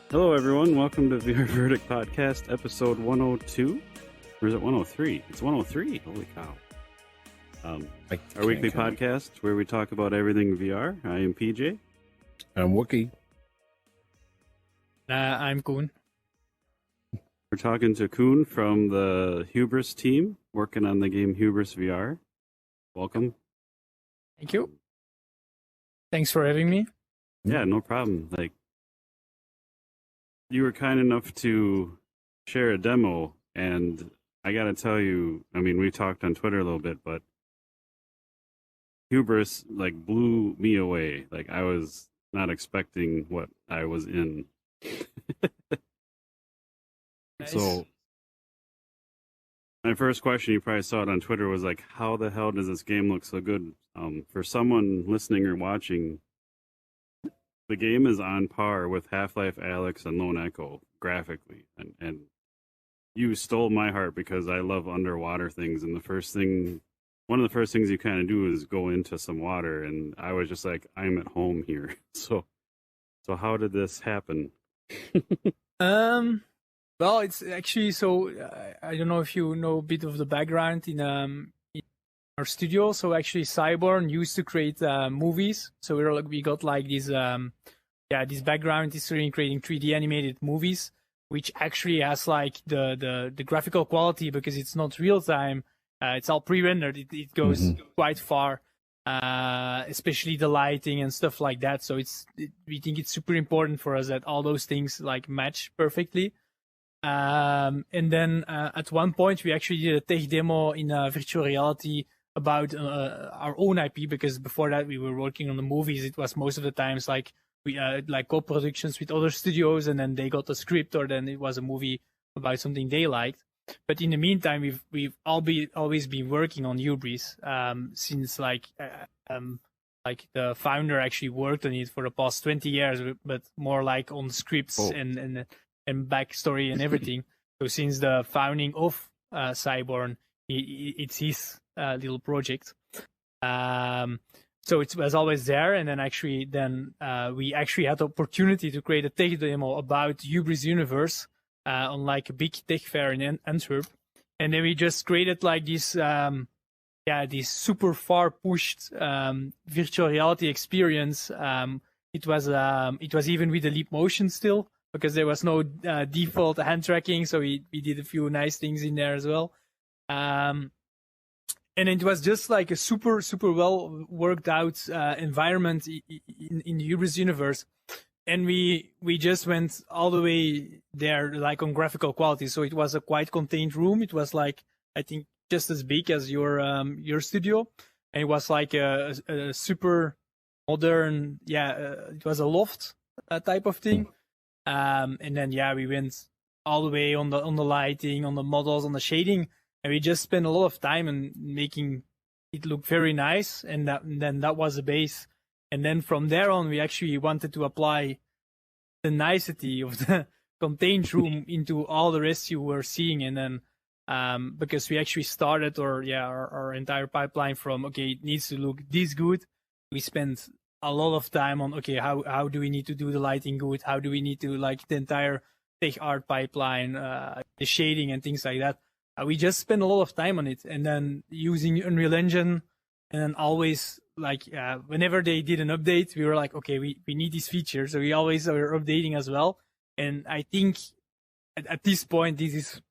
Hello, everyone. Welcome to VR Verdict Podcast, episode 102. Or is it 103? It's 103. Holy cow. Our weekly podcast where we talk about everything VR. I am PJ. I'm Wookie. I'm Koen. We're talking to Koen from the Hubris team, working on the game Hubris VR. Welcome. Thank you. Thanks for having me. Yeah, no problem. You were kind enough to share a demo, and I gotta tell you, I mean, we talked on Twitter a little bit, but Hubris, blew me away. I was not expecting what I was in. Nice. So, my first question, you probably saw it on Twitter, was how the hell does this game look so good? For someone listening or watching, the game is on par with Half-Life Alyx and Lone Echo graphically, and you stole my heart because I love underwater things. And one of the first things you kind of do is go into some water, and I was just like, I'm at home here. So how did this happen? Well, it's actually I don't know if you know a bit of the background in our studio. So actually, Cyborn used to create movies. So we got this background history in creating 3D animated movies, which actually has the graphical quality because it's not real time. It's all pre-rendered. It goes quite far, especially the lighting and stuff like that. So we think it's super important for us that all those things match perfectly. And then at one point we actually did a tech demo in virtual reality about our own IP, because before that we were working on the movies. It was most of the times we co-productions with other studios, and then they got a script, or then it was a movie about something they liked. But in the meantime, we've always been working on Hubris since the founder actually worked on it for the past 20 years, but more on scripts and backstory and everything. So since the founding of Cyborn, it's his little project. So it was always there, and then we actually had the opportunity to create a tech demo about Hubris universe on a big tech fair in Antwerp, and then we just created this super far pushed virtual reality experience. It was even with the leap motion still, because there was no default hand tracking, so we did a few nice things in there as well. And it was just a super, super well worked out environment in the Hubris universe. And we just went all the way there, on graphical quality. So it was a quite contained room. It was I think just as big as your studio. And it was a super modern, it was a loft type of thing. And then we went all the way on the lighting, on the models, on the shading. And we just spent a lot of time in making it look very nice, and then that was the base. And then from there on, we actually wanted to apply the nicety of the contained room into all the rest you were seeing. And then because we actually started our entire pipeline from, it needs to look this good. We spent a lot of time on, how do we need to do the lighting good? How do we need to the entire tech art pipeline, the shading and things like that. We just spent a lot of time on it, and then using Unreal Engine, and then always whenever they did an update, we were we need these features, so we always are updating as well. And I think at this point, this is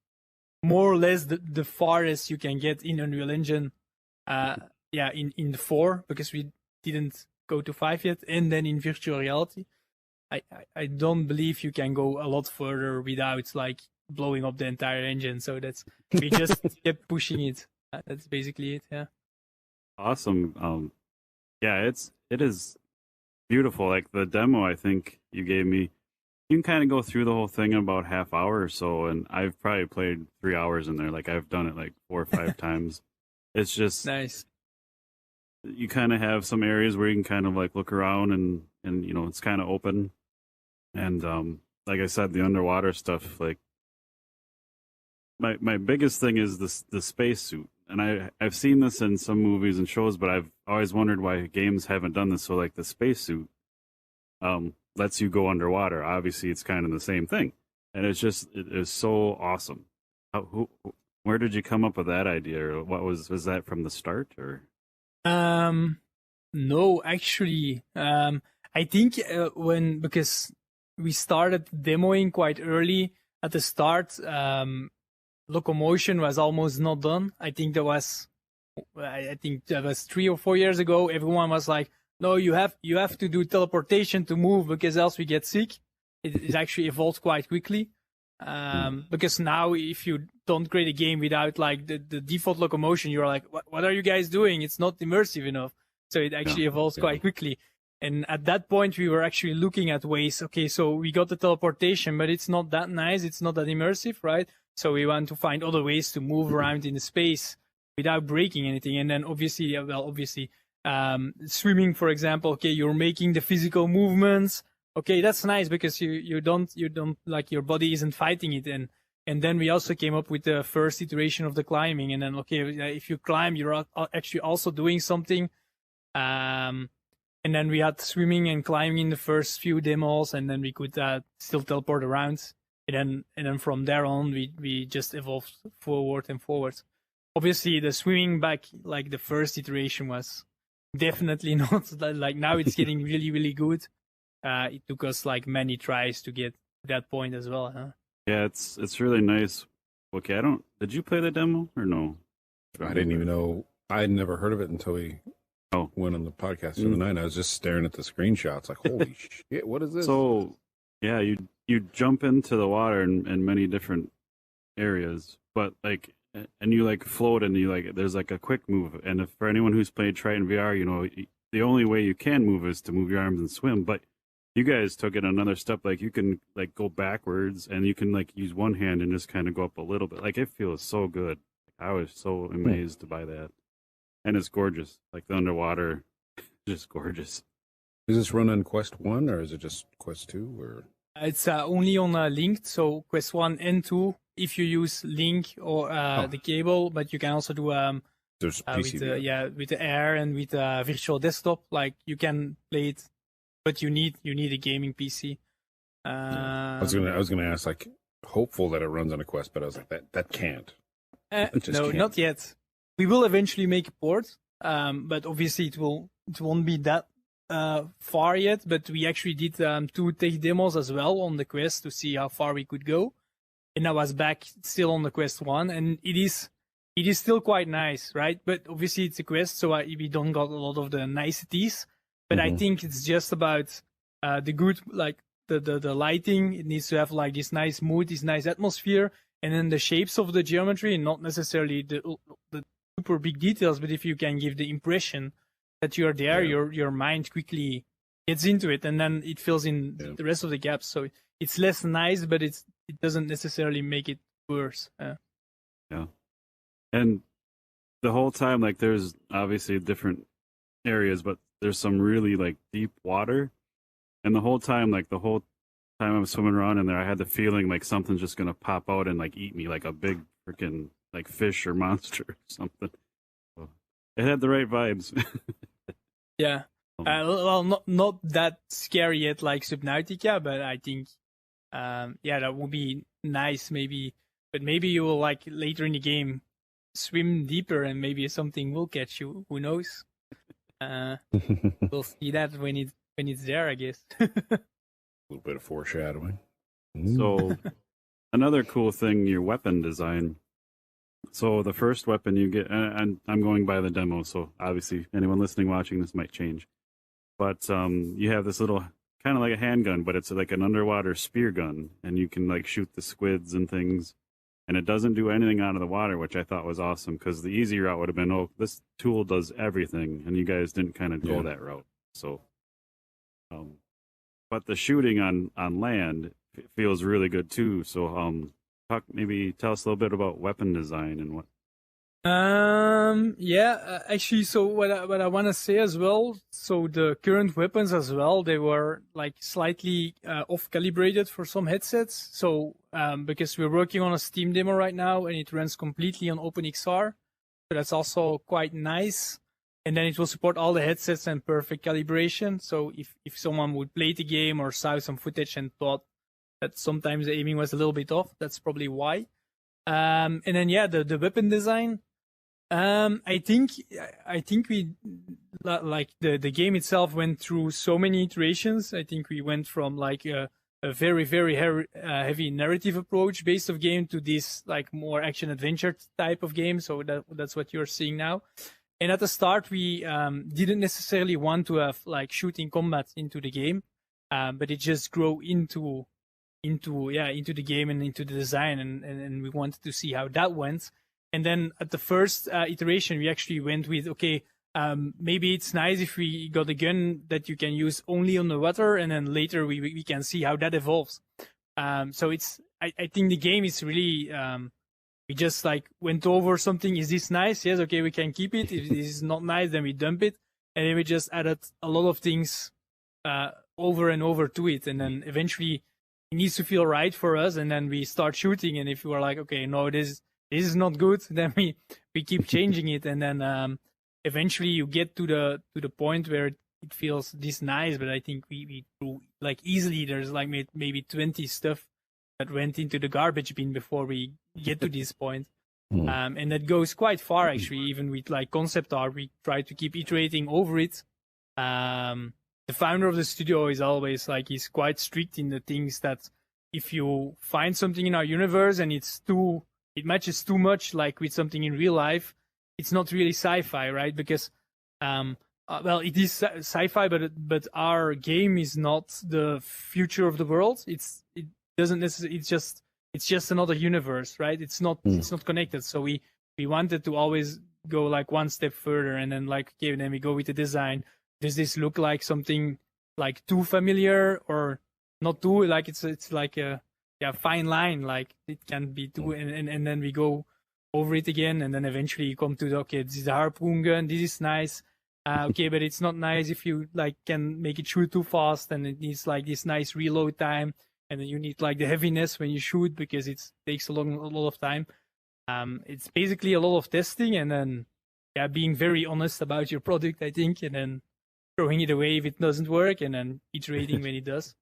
more or less the farthest you can get in Unreal Engine. In the 4, because we didn't go to 5 yet, and then in virtual reality, I don't believe you can go a lot further without blowing up the entire engine. So we just kept pushing it. That's basically it. Yeah. Awesome. It is beautiful. The demo I think you gave me, you can kind of go through the whole thing in about half hour or so, and I've probably played 3 hours in there. I've done it 4 or 5 times. It's just nice. You kind of have some areas where you can kind of look around, and it's kind of open, and like I said, the underwater stuff. Like my biggest thing is the spacesuit, and I've seen this in some movies and shows, but I've always wondered why games haven't done this. So like the spacesuit lets you go underwater. Obviously, it's kind of the same thing, and it is so awesome. Where did you come up with that idea, or what was that from the start, or? No, actually, I think because we started demoing quite early at the start, locomotion was almost not done. I think that was 3 or 4 years ago. Everyone was like, "No, you have to do teleportation to move because else we get sick." It actually evolved quite quickly. Because now if you don't create a game without like the default locomotion, you're like, what are you guys doing? It's not immersive enough. So it actually evolves quite quickly. And at that point, we were actually looking at ways. Okay, so we got the teleportation, but it's not that nice. It's not that immersive, right? So we want to find other ways to move around in the space without breaking anything. And then obviously, swimming, for example. Okay, you're making the physical movements. Okay, that's nice because you don't like your body isn't fighting it. And then we also came up with the first iteration of the climbing. And then if you climb, you're actually also doing something. And then we had swimming and climbing in the first few demos, and then we could still teleport around. And then from there on, we just evolved forward and forward. Obviously, the swimming back, like the first iteration, was definitely not like now. It's getting really, really good. It took us like many tries to get to that point as well. Huh? Yeah, it's really nice. Okay, did you play the demo or no? I didn't even know. I had never heard of it until we went on the podcast the other night. I was just staring at the screenshots, like, holy shit, what is this? So, yeah, you jump into the water in many different areas, but like, and you like float, and you like there's like a quick move. And for anyone who's played Triton VR, you know the only way you can move is to move your arms and swim. But you guys took it another step. Like you can like go backwards, and you can like use one hand and just kind of go up a little bit. Like it feels so good. I was so amazed by that. And it's gorgeous. Like the underwater, just gorgeous. Is this run on Quest 1 or is it just Quest 2? Or it's only on Linked, so Quest 1 and 2 if you use Link or the cable, but you can also do there's PC with the Air and with virtual desktop. Like you can play it, but you need a gaming PC. I was gonna ask, like, hopeful that it runs on a Quest, but I was like, that can't. No, not yet. We will eventually make a port, but obviously it won't be that far yet. But we actually did 2 tech demos as well on the Quest to see how far we could go, and I was back still on the Quest 1, and it is still quite nice, right? But obviously it's a Quest, so we don't got a lot of the niceties. But I think it's just about the good, like the lighting. It needs to have like this nice mood, this nice atmosphere, and then the shapes of the geometry, and not necessarily the super big details, but if you can give the impression that you're there, your mind quickly gets into it, and then it fills in the rest of the gaps. So it's less nice, but it doesn't necessarily make it worse. Yeah, and the whole time, like, there's obviously different areas, but there's some really like deep water, and the whole time I was swimming around in there, I had the feeling like something's just gonna pop out and like eat me, like a big freaking like fish or monster or something. So it had the right vibes. Yeah. Well, not that scary yet, like Subnautica, but I think, that would be nice, maybe. But maybe you will, like, later in the game, swim deeper, and maybe something will catch you. Who knows? We'll see that when it's there, I guess. A little bit of foreshadowing. So, another cool thing, your weapon design. So the first weapon you get, and I'm going by the demo, so obviously anyone listening, watching this might change. But you have this little, kind of like a handgun, but it's like an underwater spear gun, and you can like shoot the squids and things. And it doesn't do anything out of the water, which I thought was awesome, because the easy route would have been, this tool does everything, and you guys didn't kind of go that route. So, but the shooting on land feels really good too. So, maybe tell us a little bit about weapon design and Actually, so what I want to say as well, so the current weapons as well, they were like slightly off calibrated for some headsets. So because we're working on a Steam demo right now and it runs completely on OpenXR, so that's also quite nice. And then it will support all the headsets and perfect calibration. So if someone would play the game or saw some footage and thought that sometimes the aiming was a little bit off, that's probably why. And then the weapon design. I think we like the game itself went through so many iterations. I think we went from like a very heavy narrative approach based of game to this like more action adventure type of game. So that's what you're seeing now. And at the start we didn't necessarily want to have like shooting combat into the game, but it just grew into the game and into the design, and we wanted to see how that went. And then at the first iteration, we actually went with, okay, maybe it's nice if we got a gun that you can use only on the water, and then later we can see how that evolves. So I think the game is really, we just like went over something. Is this nice? Yes, okay, we can keep it. If this is not nice, then we dump it. And then we just added a lot of things over and over to it. And then eventually it needs to feel right for us. And then we start shooting. And if you are like, okay, no, this is not good, then we keep changing it, and then eventually you get to the point where it feels this nice. But I think we like easily there's like maybe 20 stuff that went into the garbage bin before we get to this point. And that goes quite far actually. Even with like concept art, we try to keep iterating over it. The founder of the studio is always like, he's quite strict in the things that if you find something in our universe and it matches too much like with something in real life, it's not really sci-fi, right? Because well, it is sci-fi, but our game is not the future of the world. It doesn't necessarily, it's just another universe, right? It's not connected. So we wanted to always go like one step further, and then like, okay, then we go with the design. Does this look like something like too familiar or not too, like it's like a fine line, like it can be too, and then we go over it again, and then eventually you come to okay, this is a harpoon gun, this is nice, okay, but it's not nice if you like can make it shoot too fast, and it needs like this nice reload time, and then you need like the heaviness when you shoot because it takes a lot of time. It's basically a lot of testing, and then being very honest about your product, I think, and then throwing it away if it doesn't work, and then iterating when it does.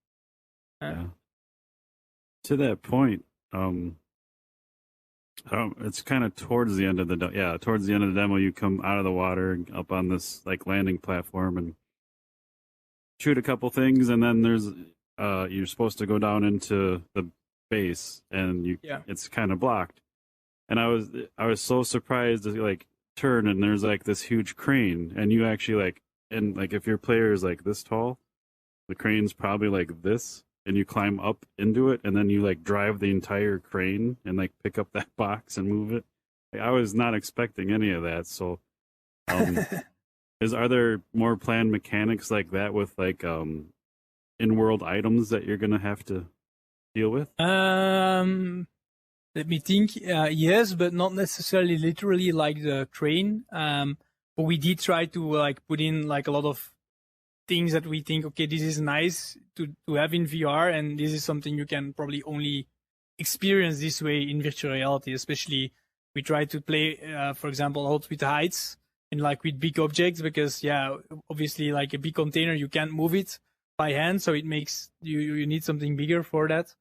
To that point, it's kind of towards the end of the demo. You come out of the water up on this like landing platform and shoot a couple things, and then there's you're supposed to go down into the base, and it's kind of blocked. And I was so surprised to like turn, and there's like this huge crane, and you actually like, and like if your player is like this tall, the crane's probably like this. And you climb up into it, and then you like drive the entire crane and like pick up that box and move it. I was not expecting any of that. So, are there more planned mechanics like that with like in-world items that you're gonna have to deal with? Let me think. Yes, but not necessarily literally like the crane. But we did try to like put in like a lot of things that we think, okay, this is nice to have in VR, and this is something you can probably only experience this way in virtual reality. Especially, we try to play, for example, a lot with heights and like with big objects, because obviously, like a big container, you can't move it by hand, so it makes you need something bigger for that.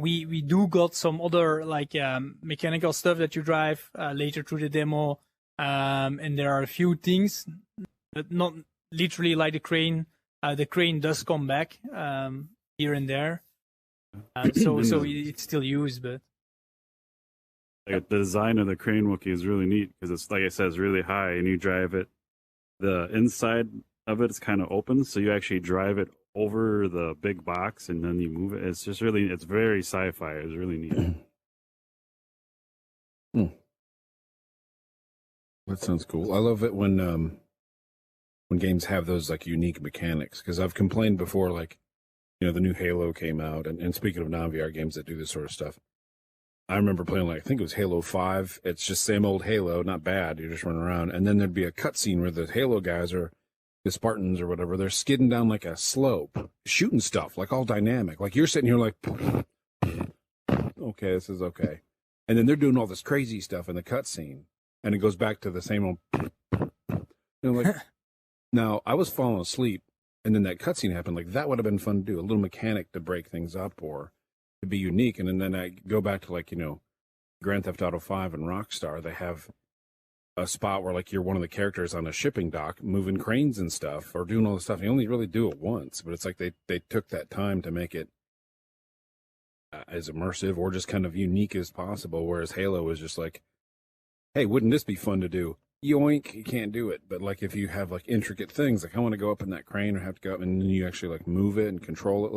We do got some other like mechanical stuff that you drive later through the demo, and there are a few things, but not literally like the crane. The crane does come back here and there, so it's still used. But like, the design of the crane Wookiee is really neat because it's, like I said, it's really high, and you drive it. The inside of it is kind of open, so you actually drive it over the big box, and then you move it. It's just really, it's very sci-fi. It's really neat. That sounds cool. I love it when games have those like unique mechanics, because I've complained before, like, you know, the new Halo came out, and speaking of non-VR games that do this sort of stuff, I remember playing, like, I think it was Halo 5. It's just same old Halo, not bad. You're just running around. And then there'd be a cutscene where the Halo guys are, the Spartans or whatever, they're skidding down like a slope, shooting stuff, like all dynamic. Like you're sitting here like, okay, this is okay. And then they're doing all this crazy stuff in the cutscene. And it goes back to the same old, like, now I was falling asleep and then that cutscene happened. Like that would have been fun to do, a little mechanic to break things up or to be unique. And then I go back to, like, Grand Theft Auto 5 and Rockstar, they have a spot where, like, you're one of the characters on a shipping dock moving cranes and stuff or doing all this stuff. You only really do it once, but it's like they took that time to make it as immersive or just kind of unique as possible, whereas Halo is just like, hey, wouldn't this be fun to do? Yoink, you can't do it. But, like, if you have, like, intricate things, like I want to go up in that crane or have to go up and then you actually, like, move it and control it,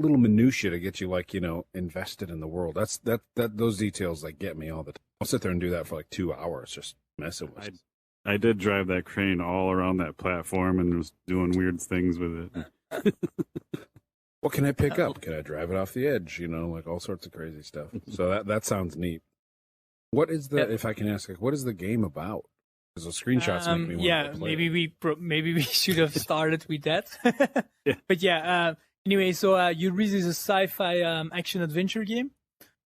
little minutia to get you, like, invested in the world. Those details, like, get me all the time. I'll sit there and do that for like 2 hours, just messing with it. I did drive that crane all around that platform and was doing weird things with it. What can I pick up? Can I drive it off the edge? Like all sorts of crazy stuff. So that sounds neat. What is if I can ask, like, what is the game about? Because the screenshots make me want to play. Maybe we should have started with that. Yeah. But anyway, so Hubris is a sci-fi action adventure game,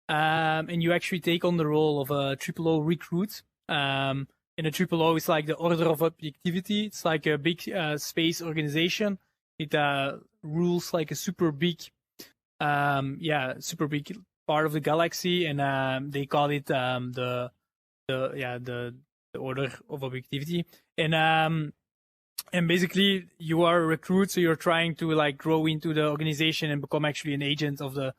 and you actually take on the role of a O recruit. And a O is like the Order of Objectivity. It's like a big space organization. It rules like a super big part of the galaxy, and they call it the Order of Objectivity. And basically, you are a recruit, so you're trying to, like, grow into the organization and become actually an agent of the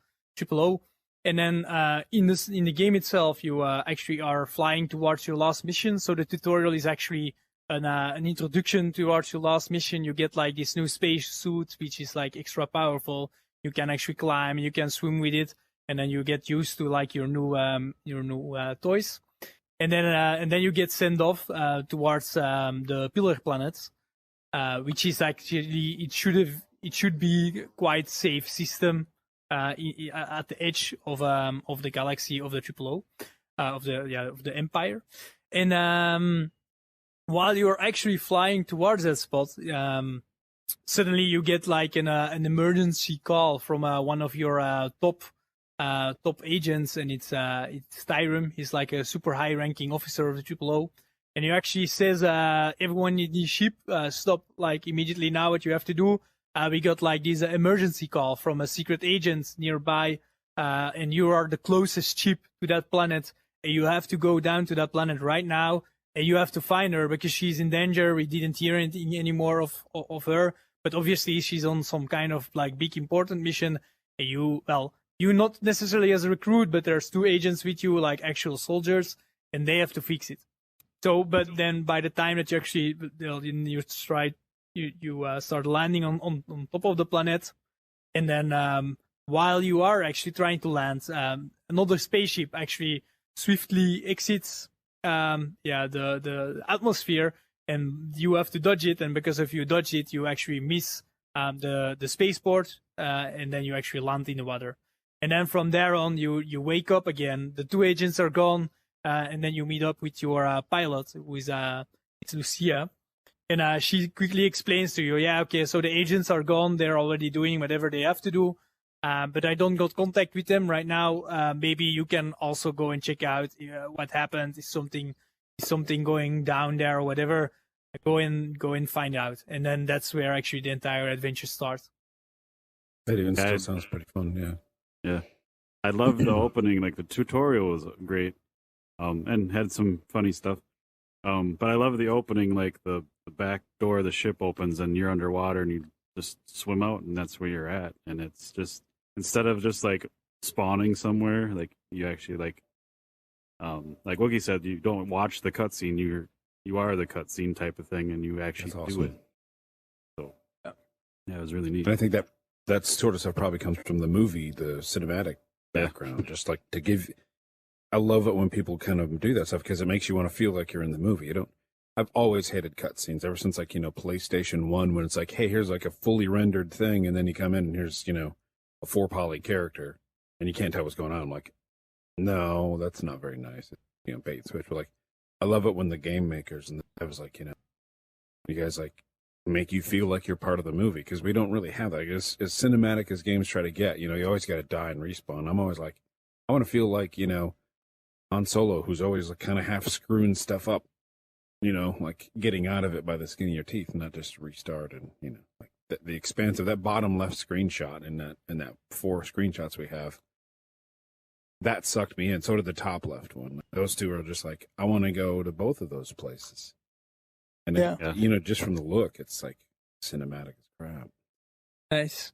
O. And then in the game itself, you actually are flying towards your last mission. So the tutorial is actually an introduction towards your last mission. You get, like, this new space suit, which is, like, extra powerful. You can actually climb, you can swim with it, and then you get used to, like, your new toys. And then you get sent off towards the Pillar planets. Which is actually, it should be quite safe system at the edge of the galaxy of the O, of the Empire. And while you're actually flying towards that spot, suddenly you get, like, an emergency call from one of your top agents, and it's Tyrum. He's like a super high ranking officer of the O. And he actually says, everyone in the ship, stop, like, immediately now what you have to do. We got, like, this emergency call from a secret agent nearby, and you are the closest ship to that planet. And you have to go down to that planet right now, and you have to find her because she's in danger. We didn't hear anything anymore of her, but obviously she's on some kind of, like, big important mission. And you not necessarily as a recruit, but there's two agents with you, like actual soldiers, and they have to fix it. So, but then by the time that you actually you start landing on top of the planet, and then while you are actually trying to land, another spaceship actually swiftly exits the atmosphere, and you have to dodge it. And because if you dodge it, you actually miss the spaceport, and then you actually land in the water. And then from there on, you wake up again. The two agents are gone. And then you meet up with your pilot, who is it's Lucia, and she quickly explains to you, so the agents are gone, they're already doing whatever they have to do, but I don't got contact with them right now. Maybe you can also go and check out what happened. Is something going down there or whatever? Go and find out, and then that's where actually the entire adventure starts. That even still sounds pretty fun, yeah. I love the opening. Like, the tutorial was great. And had some funny stuff. But I love the opening, like the back door of the ship opens and you're underwater and you just swim out and that's where you're at. And it's just, instead of just, like, spawning somewhere, like, you actually, like Wookie said, you don't watch the cutscene, you are the cutscene type of thing, and you actually do it. So, yeah, it was really neat. And I think that sort of stuff probably comes from the movie, the cinematic background, just like to give... I love it when people kind of do that stuff because it makes you want to feel like you're in the movie. I've always hated cutscenes ever since, like, PlayStation 1, when it's like, hey, here's like a fully rendered thing, and then you come in and here's, a 4-poly character, and you can't tell what's going on. I'm like, No, that's not very nice. You know, bait and switch. But like, I love it when the game makers and I was like, you know, you guys like make you feel like you're part of the movie because we don't really have that. Like, as cinematic as games try to get, you know, you always got to die and respawn. I'm always like, I want to feel like, you know, Han Solo, who's always like kind of half screwing stuff up, you know, like getting out of it by the skin of your teeth, not just restart. And you know, like the expanse of that bottom left screenshot and that 4 screenshots we have, that sucked me in. So did the top left one. Those two are just like, I want to go to both of those places. And it, you know, just from the look, it's like cinematic as crap. Nice.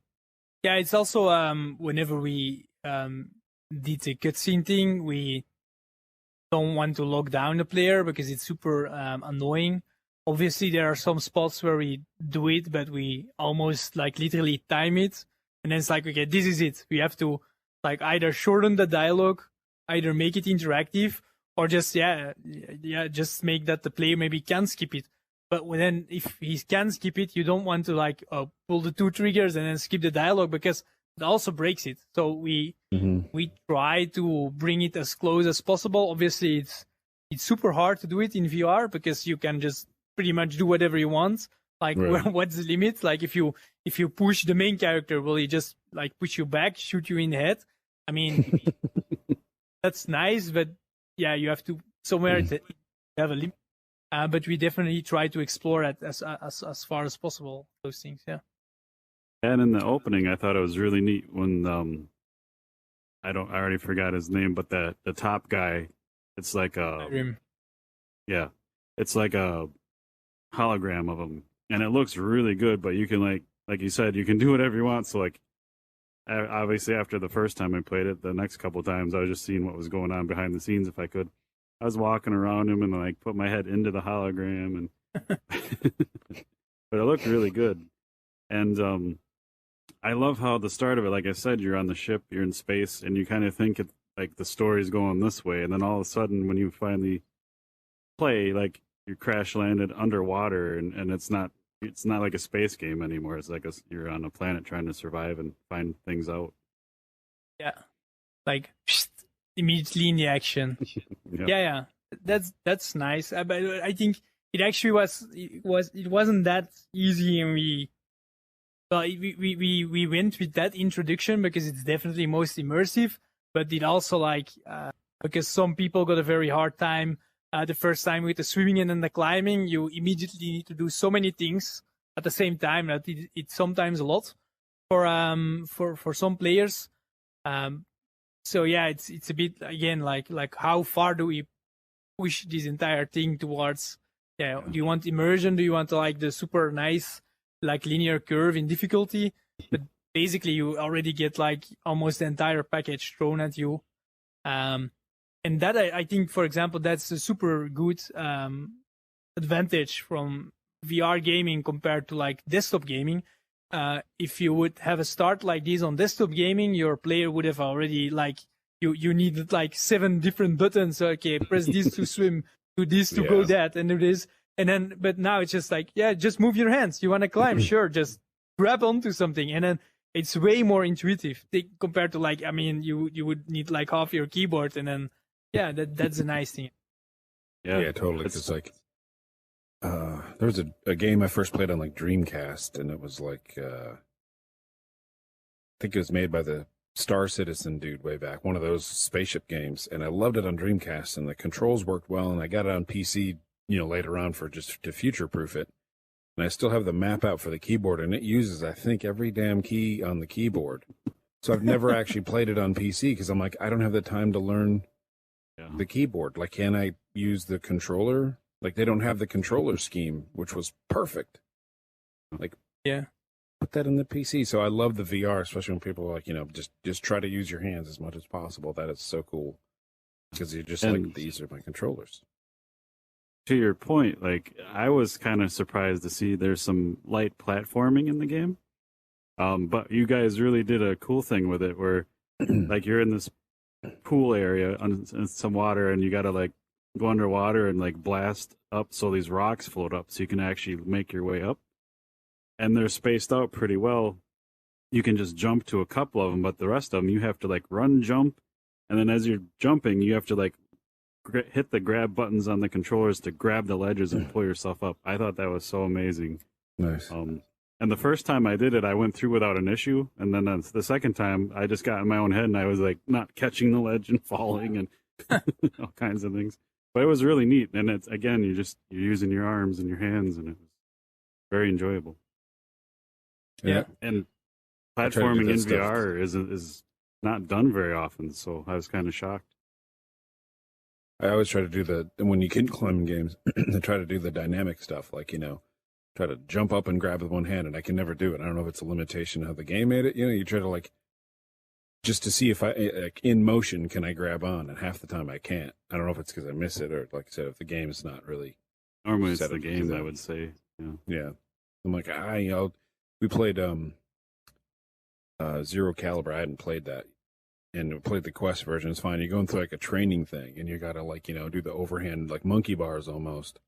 Yeah, it's also whenever we did the cutscene thing, we don't want to lock down the player because it's super annoying. Obviously, there are some spots where we do it, but we almost like literally time it, and then it's like, okay, this is it. We have to like either shorten the dialogue, either make it interactive, or just just make that the player maybe can skip it. But then if he can skip it, you don't want to like pull the 2 triggers and then skip the dialogue because it also breaks it. So we try to bring it as close as possible. Obviously, it's super hard to do it in VR because you can just pretty much do whatever you want. Like, what's the limit? Like, if you push the main character, will he just like push you back, shoot you in the head? I mean, that's nice, but yeah, you have to somewhere to have a limit. But we definitely try to explore it as far as possible. Those things, yeah. And in the opening, I thought it was really neat when I already forgot his name, but the top guy, it's like a Grimm. Yeah, it's like a hologram of him, and it looks really good. But you can like you said, you can do whatever you want. So like, obviously after the first time I played it, the next couple times I was just seeing what was going on behind the scenes if I could. I was walking around him and like put my head into the hologram, and but it looked really good. And I love how the start of it, like I said, you're on the ship, you're in space, and you kind of think it like the story's going this way, and then all of a sudden when you finally play, like you crash landed underwater, and it's not like a space game anymore. It's like you're on a planet trying to survive and find things out. Yeah, like immediately in the action. Yeah, that's nice. But I think it actually wasn't that easy, and we went with that introduction because it's definitely most immersive. But it also like because some people got a very hard time the first time with the swimming and then the climbing. You immediately need to do so many things at the same time that it's sometimes a lot for some players. So yeah, it's a bit again like how far do we push this entire thing towards? Yeah, do you want immersion? Do you want like the super nice like linear curve in difficulty? But basically, you already get like almost the entire package thrown at you. And that I think, for example, that's a super good advantage from VR gaming compared to like desktop gaming. If you would have a start like this on desktop gaming, your player would have already like you needed like 7 different buttons. Okay, press this to swim, do this to go that, and do this, and then. But now it's just like, yeah, just move your hands. You want to climb? Sure, just grab onto something, and then it's way more intuitive compared to like, I mean, you would need like half your keyboard, and then that's a nice thing. Yeah, totally. It's like. There was a game I first played on like Dreamcast, and it was like I think it was made by the Star Citizen dude way back, one of those spaceship games, and I loved it on Dreamcast, and the controls worked well, and I got it on PC, you know, later on for just to future-proof it, and I still have the map out for the keyboard, and it uses, I think, every damn key on the keyboard. So I've never actually played it on PC because I'm like, I don't have the time to learn the keyboard. Like, can I use the controller? Like, they don't have the controller scheme, which was perfect. Like, put that in the PC. So I love the VR, especially when people are like, you know, just try to use your hands as much as possible. That is so cool. Because you're just like, these are my controllers. To your point, like, I was kind of surprised to see there's some light platforming in the game. But you guys really did a cool thing with it where, like, you're in this pool area on some water, and you got to, like, go underwater and like blast up so these rocks float up so you can actually make your way up, and they're spaced out pretty well. You can just jump to a couple of them, but the rest of them you have to like run, jump, and then as you're jumping, you have to like hit the grab buttons on the controllers to grab the ledges and pull yourself up. I thought that was so amazing. Nice. And the first time I did it, I went through without an issue. And then the second time, I just got in my own head and I was like not catching the ledge and falling and all kinds of things. But it was really neat. And it's, again, you're using your arms and your hands, and it was very enjoyable. Yeah. And platforming in VR is not done very often. So I was kind of shocked. I always try to do when you can climb in games, I try to do the dynamic stuff, like, try to jump up and grab with one hand, and I can never do it. I don't know if it's a limitation of the game made it. You try to like, just to see if like in motion, can I grab on? And half the time I can't. I don't know if it's because I miss it or, like I said, if the game is not really. Normally it's the game, I would say. Yeah. I'm like, we played Zero Caliber. I hadn't played that. And we played the Quest version. It's fine. You're going through like a training thing, and you got to like, do the overhand, like monkey bars almost.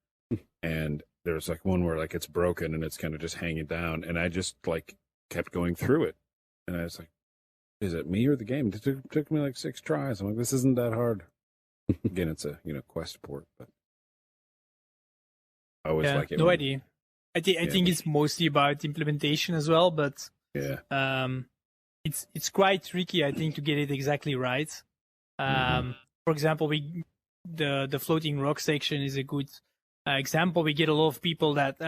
And there's like one where like it's broken and it's kind of just hanging down. And I just like kept going through it. And I was like, is it me or the game? It took me like 6 tries. I'm like, this isn't that hard. Again, it's a, Quest port, but I always like it. No idea. I think it's mostly about implementation as well, but it's quite tricky, I think, to get it exactly right. For example, the floating rock section is a good example. We get a lot of people that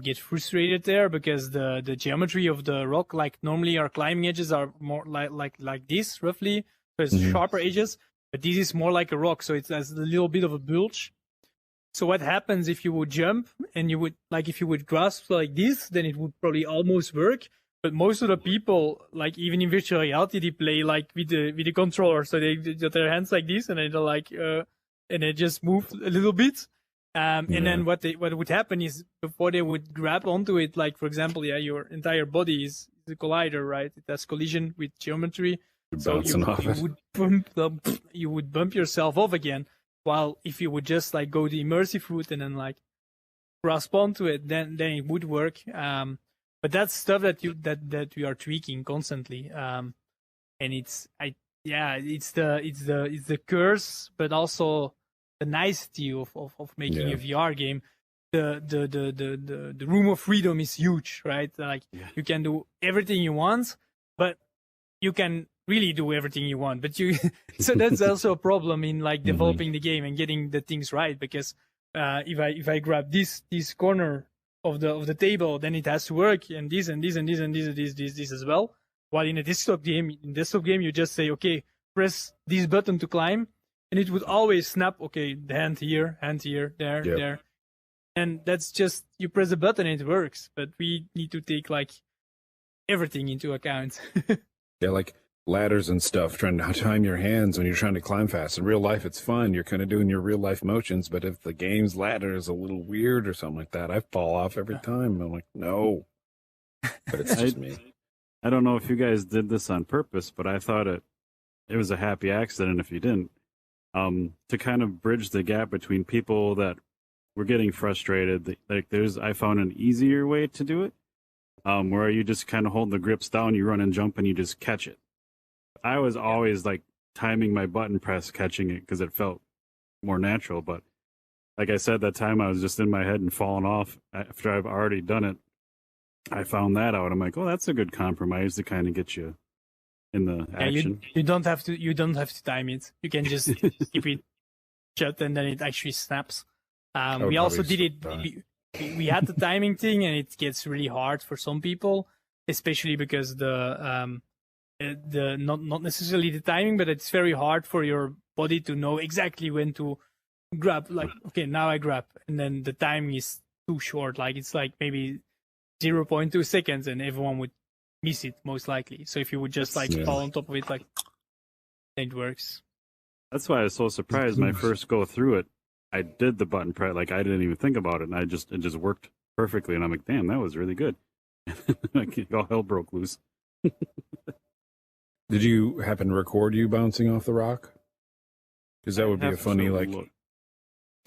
get frustrated there because the geometry of the rock, like normally our climbing edges are more like this roughly, so it's sharper edges, but this is more like a rock, so it has a little bit of a bulge. So what happens if you would jump and you would, like, if you would grasp like this, then it would probably almost work. But most of the people, like even in virtual reality, they play like with the controller, so they got their hands like this, and they're like, and they just move a little bit. And then what would happen is before they would grab onto it, like for example, your entire body is a collider, right? It has collision with geometry, so you would bump yourself off again. While if you would just like go the immersive route and then like grasp onto it, then it would work. But that's stuff that we are tweaking constantly. And it's the curse, but also the nicety of making a VR game. The room of freedom is huge, right? Like you can do everything you want, but you can really do everything you want. But so that's also a problem in like developing the game and getting the things right, because if I grab this corner of the table, then it has to work, and this as well. While in a desktop game, you just say, okay, press this button to climb, and it would always snap. Okay, the hand here, there, and that's just, you press a button and it works. But we need to take like everything into account. Yeah, like ladders and stuff, trying to time your hands when you're trying to climb fast. In real life, it's fun. You're kind of doing your real life motions. But if the game's ladder is a little weird or something like that, I fall off every time. I'm like, no. But it's just me. I don't know if you guys did this on purpose, but I thought it was a happy accident if you didn't. To kind of bridge the gap between people that were getting frustrated. Like I found an easier way to do it, where you just kind of hold the grips down, you run and jump, and you just catch it. I was always like timing my button press, catching it, because it felt more natural. But like I said, that time I was just in my head and falling off after I've already done it. I found that out. I'm like, oh, that's a good compromise to kind of get you in the action. You don't have to time it. You can just keep it shut, and then it actually snaps. We also did it. We had the timing thing, and it gets really hard for some people, especially because not necessarily the timing, but it's very hard for your body to know exactly when to grab. Like, okay, now I grab, and then the timing is too short. Like it's like maybe 0.2 seconds, and everyone would miss it most likely. So if you would just like fall on top of it, like, it works. That's why I was so surprised. My first go through it, I did the button press, like I didn't even think about it, and it just worked perfectly. And I'm like, damn, that was really good. Like, all hell broke loose. Did you happen to record you bouncing off the rock? Because that would be a funny, like,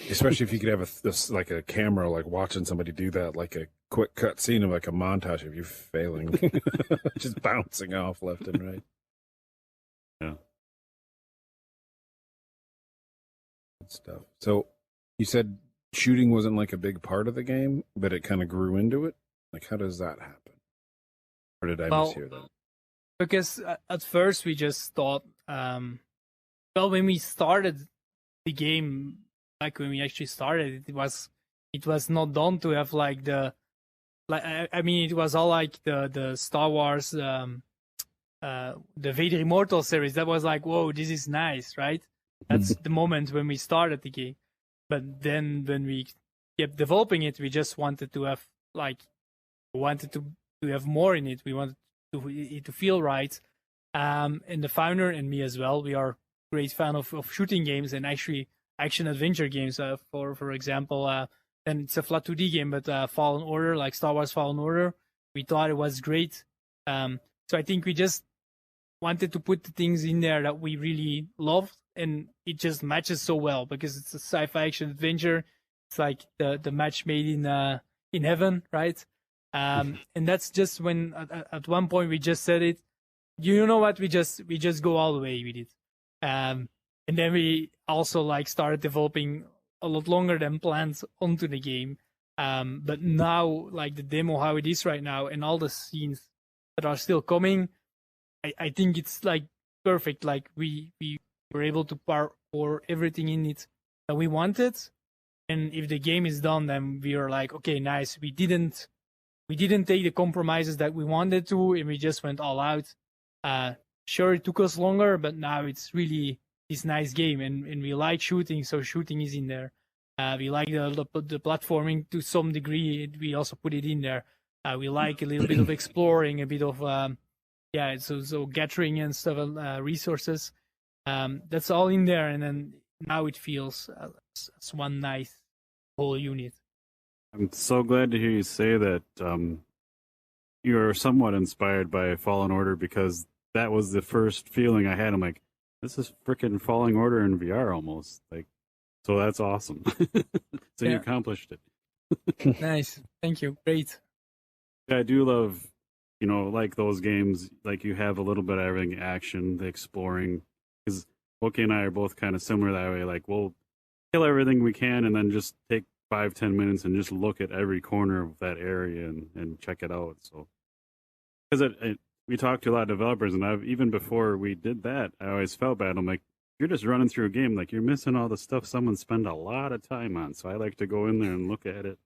especially if you could have like a camera, like watching somebody do that, like a quick cut scene of like a montage of you failing, just bouncing off left and right. Yeah, Good stuff. So you said shooting wasn't like a big part of the game, but it kind of grew into it. Like, how does that happen? Or did I mishear that? Because at first we just thought, well, when we started the game, like when we actually started, it was not done to have like I mean, it was all like the Star Wars, the Vader Immortal series. That was like, whoa, this is nice, right? That's the moment when we started the game. But then when we kept developing it, we just wanted to have to have more in it. We wanted it to feel right. And the founder and me as well, we are great fan of shooting games and actually action adventure games. For example, and it's a flat 2D game, but Fallen Order, like Star Wars Fallen Order, we thought it was great. So I think we just wanted to put the things in there that we really loved, and it just matches so well because it's a sci-fi action adventure. It's like the match made in heaven, right? And that's just when at one point we just said it. You know what? We just go all the way with it. And then we also like started developing a lot longer than planned onto the game. But now, like the demo, how it is right now, and all the scenes that are still coming, I think it's like perfect. Like we were able to pour everything in it that we wanted. And if the game is done, then we are like, okay, nice. We didn't take the compromises that we wanted to, and we just went all out. Sure, it took us longer, but now it's really this nice game, and we like shooting, so shooting is in there. We like the platforming to some degree. We also put it in there. We like a little bit of exploring, a bit of so gathering and stuff, resources. That's all in there, and then now it feels as one nice whole unit. I'm so glad to hear you say that you're somewhat inspired by Fallen Order, because that was the first feeling I had. I'm like, this is freaking Fallen Order in VR almost. Like, so that's awesome. So you accomplished it. Nice. Thank you. Great. I do love, like those games, like you have a little bit of everything, action, the exploring. Because Wookie and I are both kind of similar that way. Like, we'll kill everything we can and then just take 5-10 minutes and just look at every corner of that area and check it out. So, because we talked to a lot of developers, and even before we did that, I always felt bad. I'm like, you're just running through a game, like you're missing all the stuff someone spent a lot of time on. So I like to go in there and look at it.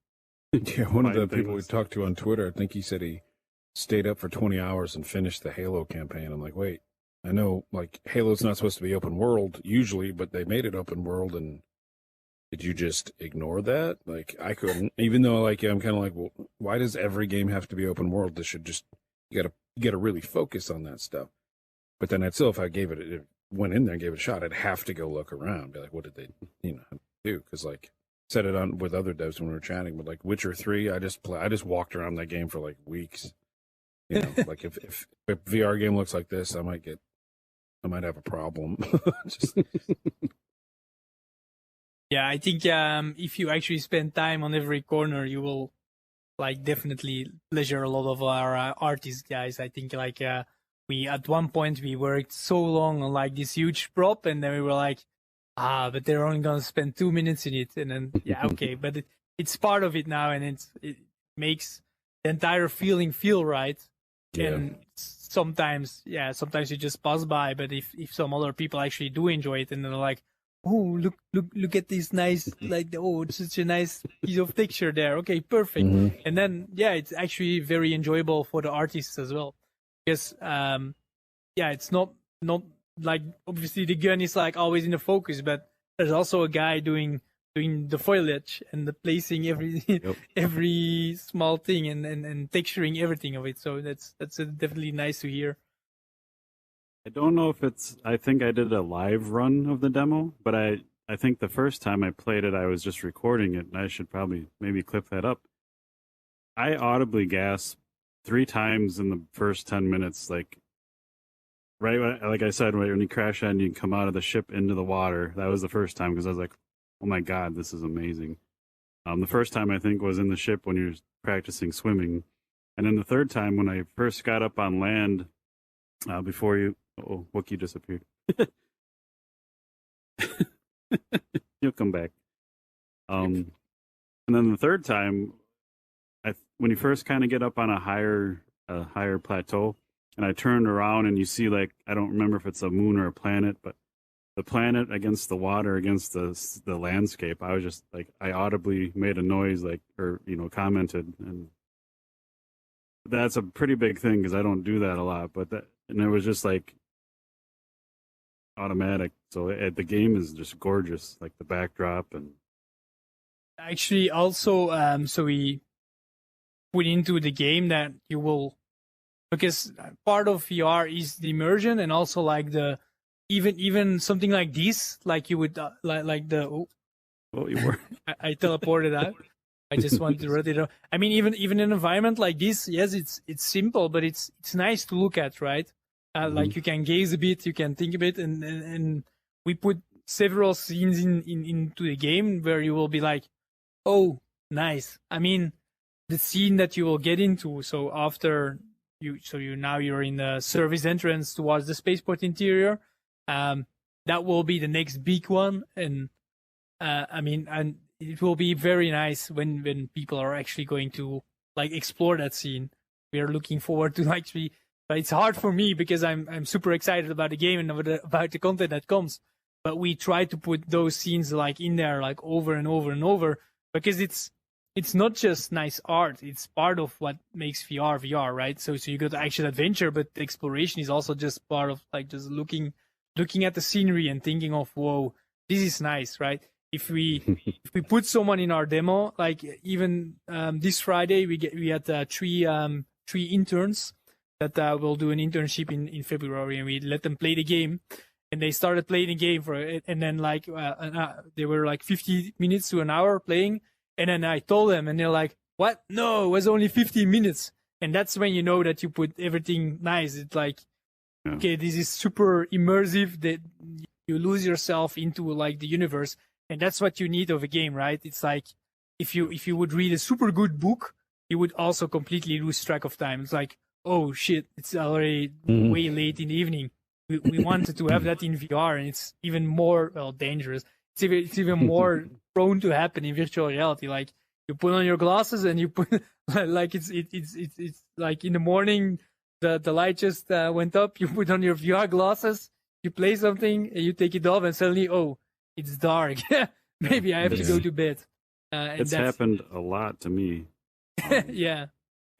Yeah, one of the people we talked to on Twitter, I think he said he stayed up for 20 hours and finished the Halo campaign. I'm like, wait, I know like Halo's not supposed to be open world usually, but they made it open world, and did you just ignore that? Like, I couldn't, even though like I'm kind of like, well, why does every game have to be open world? This should just, you gotta really focus on that stuff. But then I'd still, if I went in there and gave it a shot, I'd have to go look around, be like, what did they, do? Because like, said it on with other devs when we were chatting, but like Witcher 3, I just walked around that game for like weeks. Like if a VR game looks like this, I might have a problem. Yeah, I think if you actually spend time on every corner, you will like definitely pleasure a lot of our artist guys. I think like we at one point we worked so long on like this huge prop, and then we were like, but they're only gonna spend 2 minutes in it, and then okay, but it's part of it now, and it makes the entire feeling feel right. Yeah. And sometimes you just pass by, but if some other people actually do enjoy it, and they're like, oh, look at this nice, like, oh, it's such a nice piece of texture there. Okay, perfect. Mm-hmm. And then, it's actually very enjoyable for the artists as well. Because, it's not like, obviously the gun is like always in the focus, but there's also a guy doing the foliage and the placing every small thing and texturing everything of it. So that's definitely nice to hear. I don't know if I think I did a live run of the demo, but I think the first time I played it, I was just recording it, and I should probably maybe clip that up. I audibly gasped 3 times in the first 10 minutes, like I said, right when you crash and you come out of the ship into the water. That was the first time, because I was like, oh my God, this is amazing. The first time I think was in the ship when you're practicing swimming. And then the third time when I first got up on land, before you... Oh, Wookie disappeared. You'll come back. And then the third time, when you first kind of get up on a higher plateau, and I turned around and you see, like, I don't remember if it's a moon or a planet, but the planet against the water against the landscape. I was just like, I audibly made a noise, like, or commented, and that's a pretty big thing because I don't do that a lot. And it was just like automatic. So the game is just gorgeous, like the backdrop and. Actually, also, so we put into the game that you will, because part of VR is the immersion, and also like the even something like this, like you would like the. Oh, you were. I teleported out. I just want to rotate it. I mean, even an environment like this, yes, it's simple, but it's nice to look at, right? Like you can gaze a bit, you can think a bit, and we put several scenes into the game where you will be like, oh, nice. I mean, the scene that you will get into. So after you're in the service entrance towards the spaceport interior. That will be the next big one, and and it will be very nice when people are actually going to like explore that scene. We are looking forward to actually. But it's hard for me because I'm super excited about the game and about the content that comes. But we try to put those scenes like in there like over and over and over, because it's not just nice art. It's part of what makes VR, right? So you got action adventure, but the exploration is also just part of like just looking at the scenery and thinking of, whoa, this is nice, right? If we put someone in our demo, like even this Friday we had three interns that will do an internship in February, and we let them play the game, and they started playing the game for it, and then like they were like 50 minutes to an hour playing, and then I told them, and they're like, what? No, it was only 15 minutes. And that's when you know that you put everything nice. It's like, okay, this is super immersive, that you lose yourself into like the universe, and that's what you need of a game, right? It's like if you would read a super good book, you would also completely lose track of time. It's like, oh shit, it's already way late in the evening. We wanted to have that in VR, and it's even more dangerous. It's even more prone to happen in virtual reality. Like you put on your glasses and you put like it's like in the morning the light just went up. You put on your VR glasses, you play something, and you take it off, and suddenly, oh, it's dark. Maybe I have to go to bed. It's happened a lot to me. Yeah.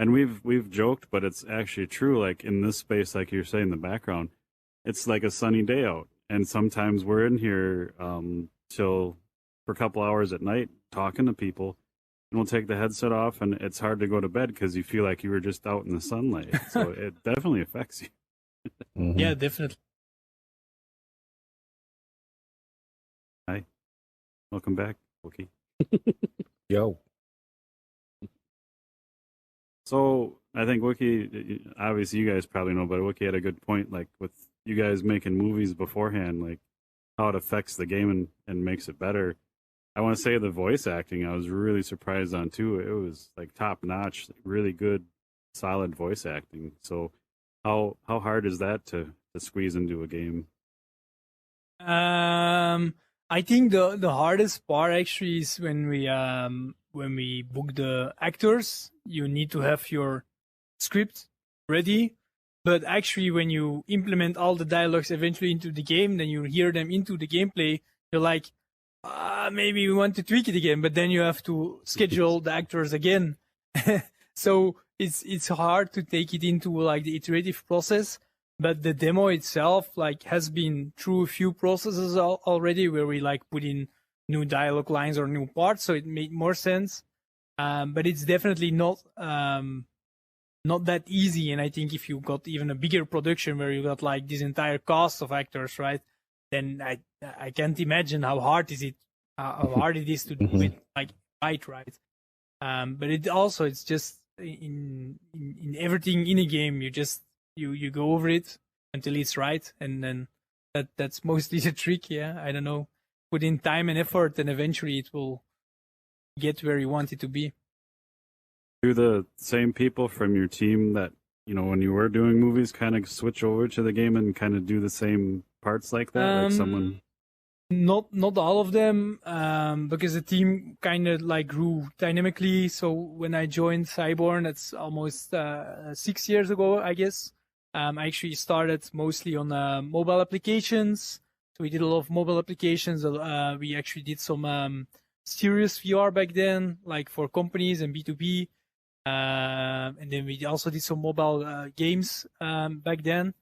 And we've joked, but it's actually true. Like in this space, like you're saying, in the background, it's like a sunny day out, and sometimes we're in here till for a couple hours at night talking to people, and we'll take the headset off, and it's hard to go to bed because you feel like you were just out in the sunlight. So it definitely affects you. Yeah, definitely. Hi, welcome back, Wookie. Yo. So I think Wookie, obviously you guys probably know, but Wookie had a good point, like with you guys making movies beforehand, like how it affects the game and makes it better. I want to say the voice acting, I was really surprised on too. It was like top notch, really good, solid voice acting. So how hard is that to squeeze into a game? I think the hardest part actually is when we book the actors. You need to have your script ready, but actually when you implement all the dialogues eventually into the game, then you hear them into the gameplay, you're like, maybe we want to tweak it again, but then you have to schedule the actors again. So it's hard to take it into like the iterative process. But the demo itself like has been through a few processes already, where we like put in new dialogue lines or new parts, so it made more sense. But it's definitely not that easy. And I think if you got even a bigger production where you got like this entire cast of actors, right, then I can't imagine how hard it is to do it like right. But it's just in everything in a game, you just you go over it until it's right, and then that's mostly the trick. Yeah, I don't know. Put in time and effort, and eventually it will get where you want it to be. Do the same people from your team that, when you were doing movies kind of switch over to the game and kind of do the same parts like that? Like someone... Not all of them, because the team kind of like grew dynamically. So when I joined Cyborn, that's almost 6 years ago, I guess. I actually started mostly on mobile applications. So we did a lot of mobile applications. We actually did some serious VR back then, like for companies and B2B. And then we also did some mobile games back then.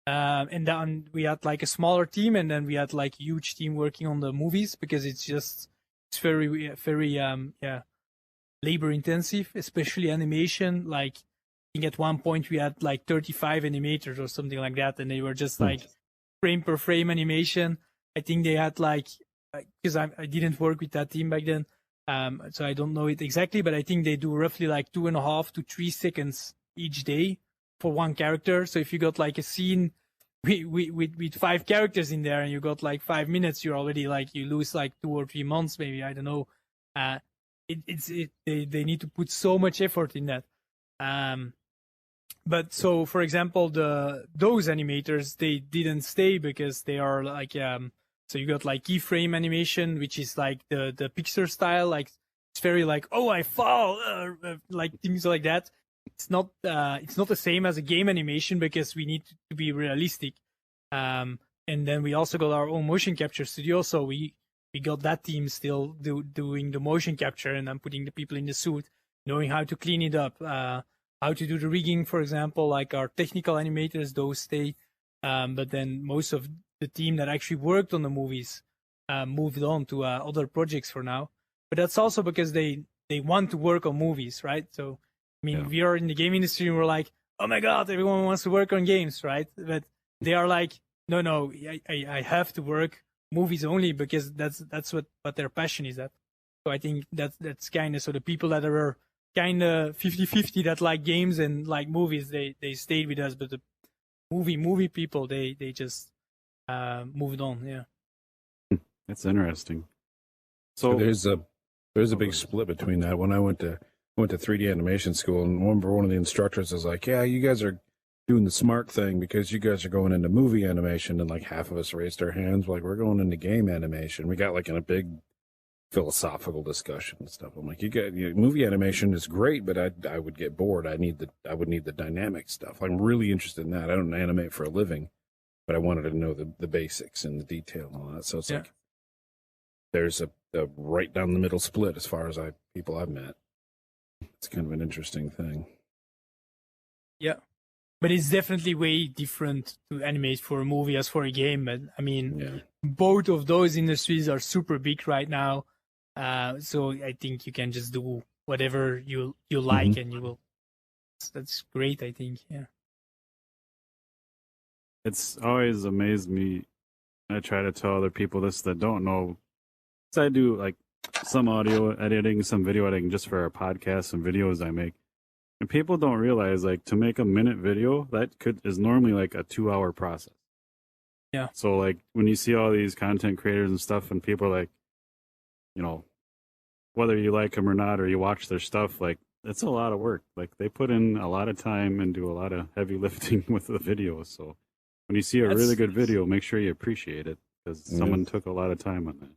And then we had like a smaller team, and then we had like a huge team working on the movies, because it's very labor intensive, especially animation. Like I think at one point we had like 35 animators or something like that, and they were just like frame per frame animation. I think they had like, because I didn't work with that team back then, so I don't know it exactly, but I think they do roughly like 2.5 to 3 seconds each day for one character. So if you got like a scene with 5 characters in there and you got like 5 minutes, you're already like, you lose like 2 or 3 months maybe, I don't know. They need to put so much effort in that. But so for example, those animators, they didn't stay because they are like so you got like Keyframe Animation, which is like the Pixar style, like it's very like, oh, I fall, like things like that. It's not the same as a game animation, because we need to be realistic. And then we also got our own motion capture studio, so we got that team still doing the motion capture, and then putting the people in the suit, knowing how to clean it up, how to do the rigging, for example. Like our technical animators, those stay, but then most of the team that actually worked on the movies moved on to other projects for now. But that's also because they want to work on movies, right? So I mean, we are in the game industry and we're like, oh my God, everyone wants to work on games, right? But they are like, no, I have to work movies only, because that's what their passion is at. So I think that's kind of, so the people that are kind of 50-50 that like games and like movies, they stayed with us, but the movie people, they just moved on. Yeah. That's interesting. So there's a big split between that. When I went to 3D animation school, and one of the instructors was like, yeah, you guys are doing the smart thing because you guys are going into movie animation. And like half of us raised our hands, like, we're going into game animation. We got like in a big philosophical discussion and stuff. I'm like, movie animation is great, but I would get bored. I would need the dynamic stuff. I'm really interested in that. I don't animate for a living, but I wanted to know the basics and the detail and all that. So it's like there's a right down the middle split as far as people I've met. It's kind of an interesting thing. Yeah. But it's definitely way different to animate for a movie as for a game. But I mean, both of those industries are super big right now. So I think you can just do whatever you like, and you will. That's great, I think. Yeah. It's always amazed me. I try to tell other people this that don't know. So I do like some audio editing, some video editing just for our podcasts and videos I make. And people don't realize, like, to make a minute video, that is normally like a 2-hour process. Yeah. So like when you see all these content creators and stuff, and people are like, you know, whether you like them or not, or you watch their stuff, like, it's a lot of work. Like, they put in a lot of time and do a lot of heavy lifting with the videos. So when you see a really good video, make sure you appreciate it, because someone took a lot of time on that.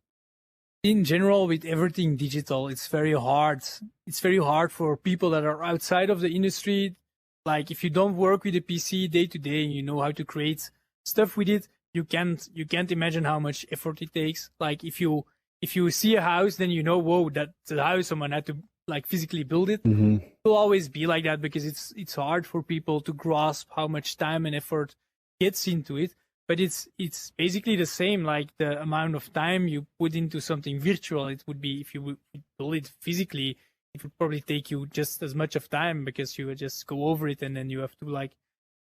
In general, with everything digital, it's very hard. It's very hard for people that are outside of the industry. Like, if you don't work with a PC day to day, you know how to create stuff with it, you can't imagine how much effort it takes. Like, if you see a house, then you know, whoa, that's the house, someone had to like physically build it. Mm-hmm. It will always be like that, because it's hard for people to grasp how much time and effort gets into it. But it's basically the same, like the amount of time you put into something virtual. It would be, if you would build it physically, it would probably take you just as much of time, because you would just go over it and then you have to like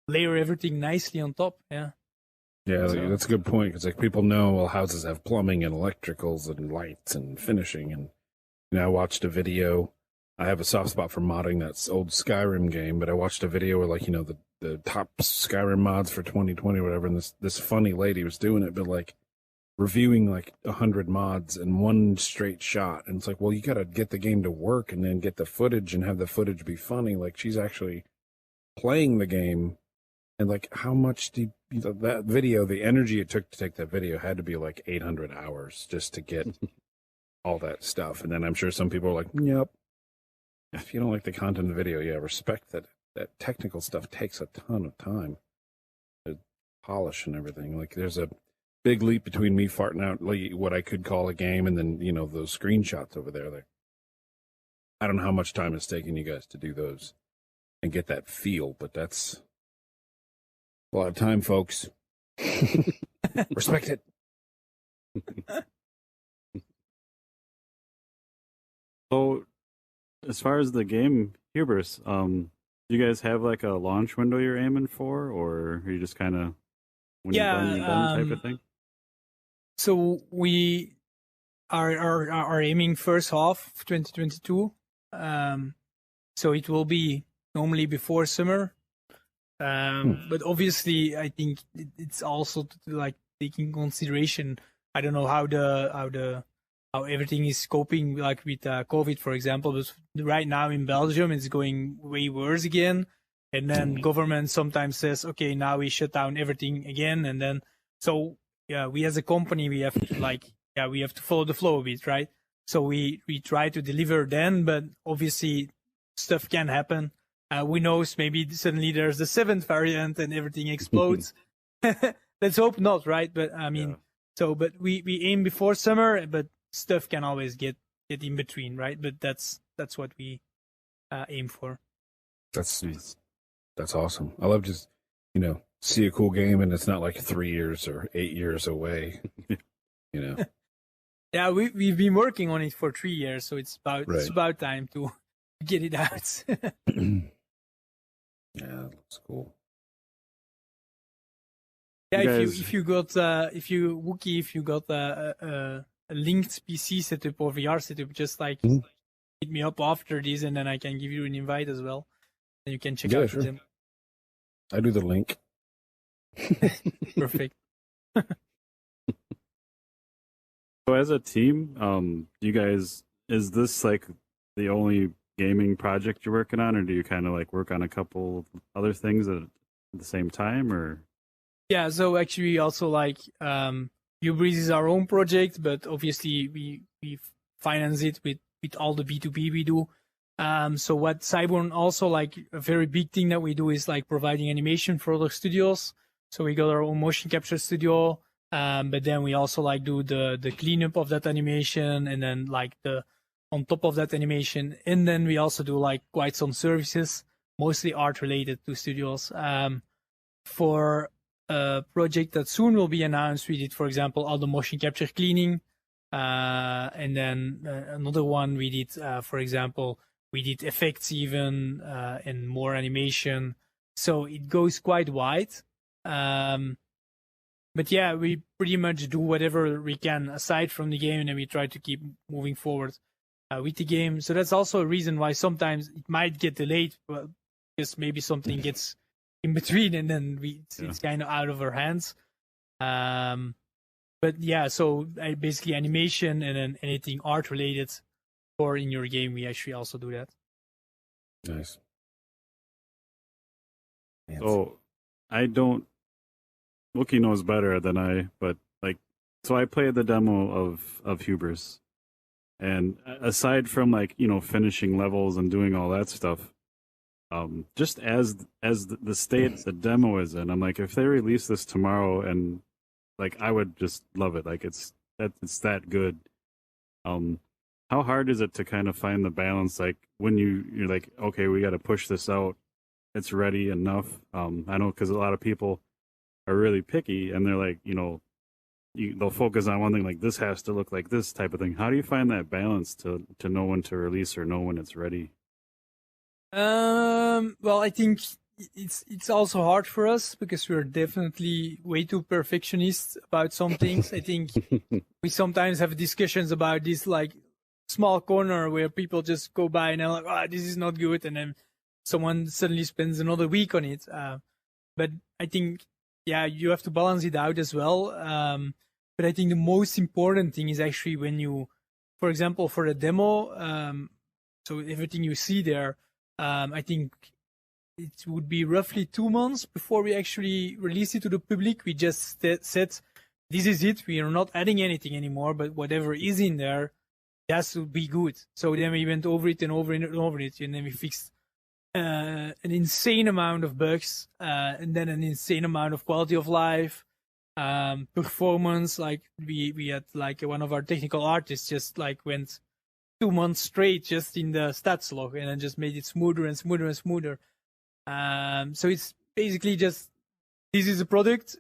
layer everything nicely on top. Yeah. Yeah, so that's a good point, because like people know, well, houses have plumbing and electricals and lights and finishing. And I watched a video. I have a soft spot for modding that old Skyrim game, but I watched a video where, like, the top Skyrim mods for 2020 or whatever, and this funny lady was doing it, but like reviewing like 100 mods in one straight shot. And it's like, well, you got to get the game to work and then get the footage and have the footage be funny. Like, she's actually playing the game And like, how much do that video, the energy it took to take that video had to be like 800 hours just to get all that stuff. And then I'm sure some people are like, yep. If you don't like the content of the video, yeah, respect that. That technical stuff takes a ton of time to polish and everything. Like, there's a big leap between me farting out like what I could call a game and then, you know, those screenshots over there. Like, I don't know how much time it's taking you guys to do those and get that feel, but that's a lot of time, folks. Respect it. So, as far as the game Hubris, do you guys have like a launch window you're aiming for, or are you just kind of when you're done type of thing? So we are aiming first half of 2022. So it will be normally before summer. But obviously, I think it's also like taking consideration. I don't know how everything is coping, like with COVID, for example. But right now in Belgium, it's going way worse again. And then government sometimes says, okay, now we shut down everything again. And then, so yeah, we as a company, we have to we have to follow the flow a bit, right? So we try to deliver then, but obviously stuff can happen. Who knows, maybe suddenly there's the 7th variant and everything explodes. Let's hope not, right? But I mean, but we aim before summer, but stuff can always get in between, right? But that's what we aim for. That's nice. That's awesome. I love just, you know, see a cool game and it's not like 3 years or 8 years away, you know. Yeah, we've been working on it for 3 years, so it's about time to get it out. Yeah, that's cool. Yeah, if you got a linked PC setup or VR setup, just like hit me up after this, and then I can give you an invite as well, and you can check out them. I do the link. Perfect. So as a team, you guys, is this like the only gaming project you're working on, or do you kind of like work on a couple other things at the same time, or? Yeah, so actually also like Hubris is our own project, but obviously we finance it with all the B2B we do. So what Cyborn also, like a very big thing that we do is like providing animation for other studios. So we got our own motion capture studio, but then we also like do the cleanup of that animation, and then like on top of that animation, and then we also do like quite some services, mostly art related to studios. For a project that soon will be announced, we did, for example, all the motion capture cleaning, and then another one we did, for example, we did effects even, and more animation. So it goes quite wide. But yeah, we pretty much do whatever we can aside from the game, and then we try to keep moving forward with the game. So that's also a reason why sometimes it might get delayed, because maybe something gets in between, and then it's kind of out of our hands. But yeah, so basically animation and then anything art related or in your game, we actually also do that. Nice. So I don't, Wookie knows better than I, but like, so I played the demo of Hubris, and aside from like, you know, finishing levels and doing all that stuff, just as the state the demo is in, I'm like, if they release this tomorrow, and like, I would just love it. Like, it's that good. How hard is it to kind of find the balance? Like when you're like, okay, we got to push this out. It's ready enough. I know, because a lot of people are really picky, and they're like, you know, they'll focus on one thing, like this has to look like this type of thing. How do you find that balance to know when to release or know when it's ready? Well, I think it's also hard for us because we're definitely way too perfectionist about some things. I think we sometimes have discussions about this like small corner where people just go by and they're like, oh, this is not good, and then someone suddenly spends another week on it. But I think, yeah, you have to balance it out as well. But I think the most important thing is actually when you, for example, for the demo, so everything you see there, I think it would be roughly 2 months before we actually released it to the public. We just said, this is it. We are not adding anything anymore, but whatever is in there, it has to be good. So then we went over it and over it and over it, and then we fixed an insane amount of bugs, and then an insane amount of quality of life, performance. Like we had like one of our technical artists just like went 2 months straight just in the stats log and then just made it smoother and smoother and smoother. So it's basically just, this is a product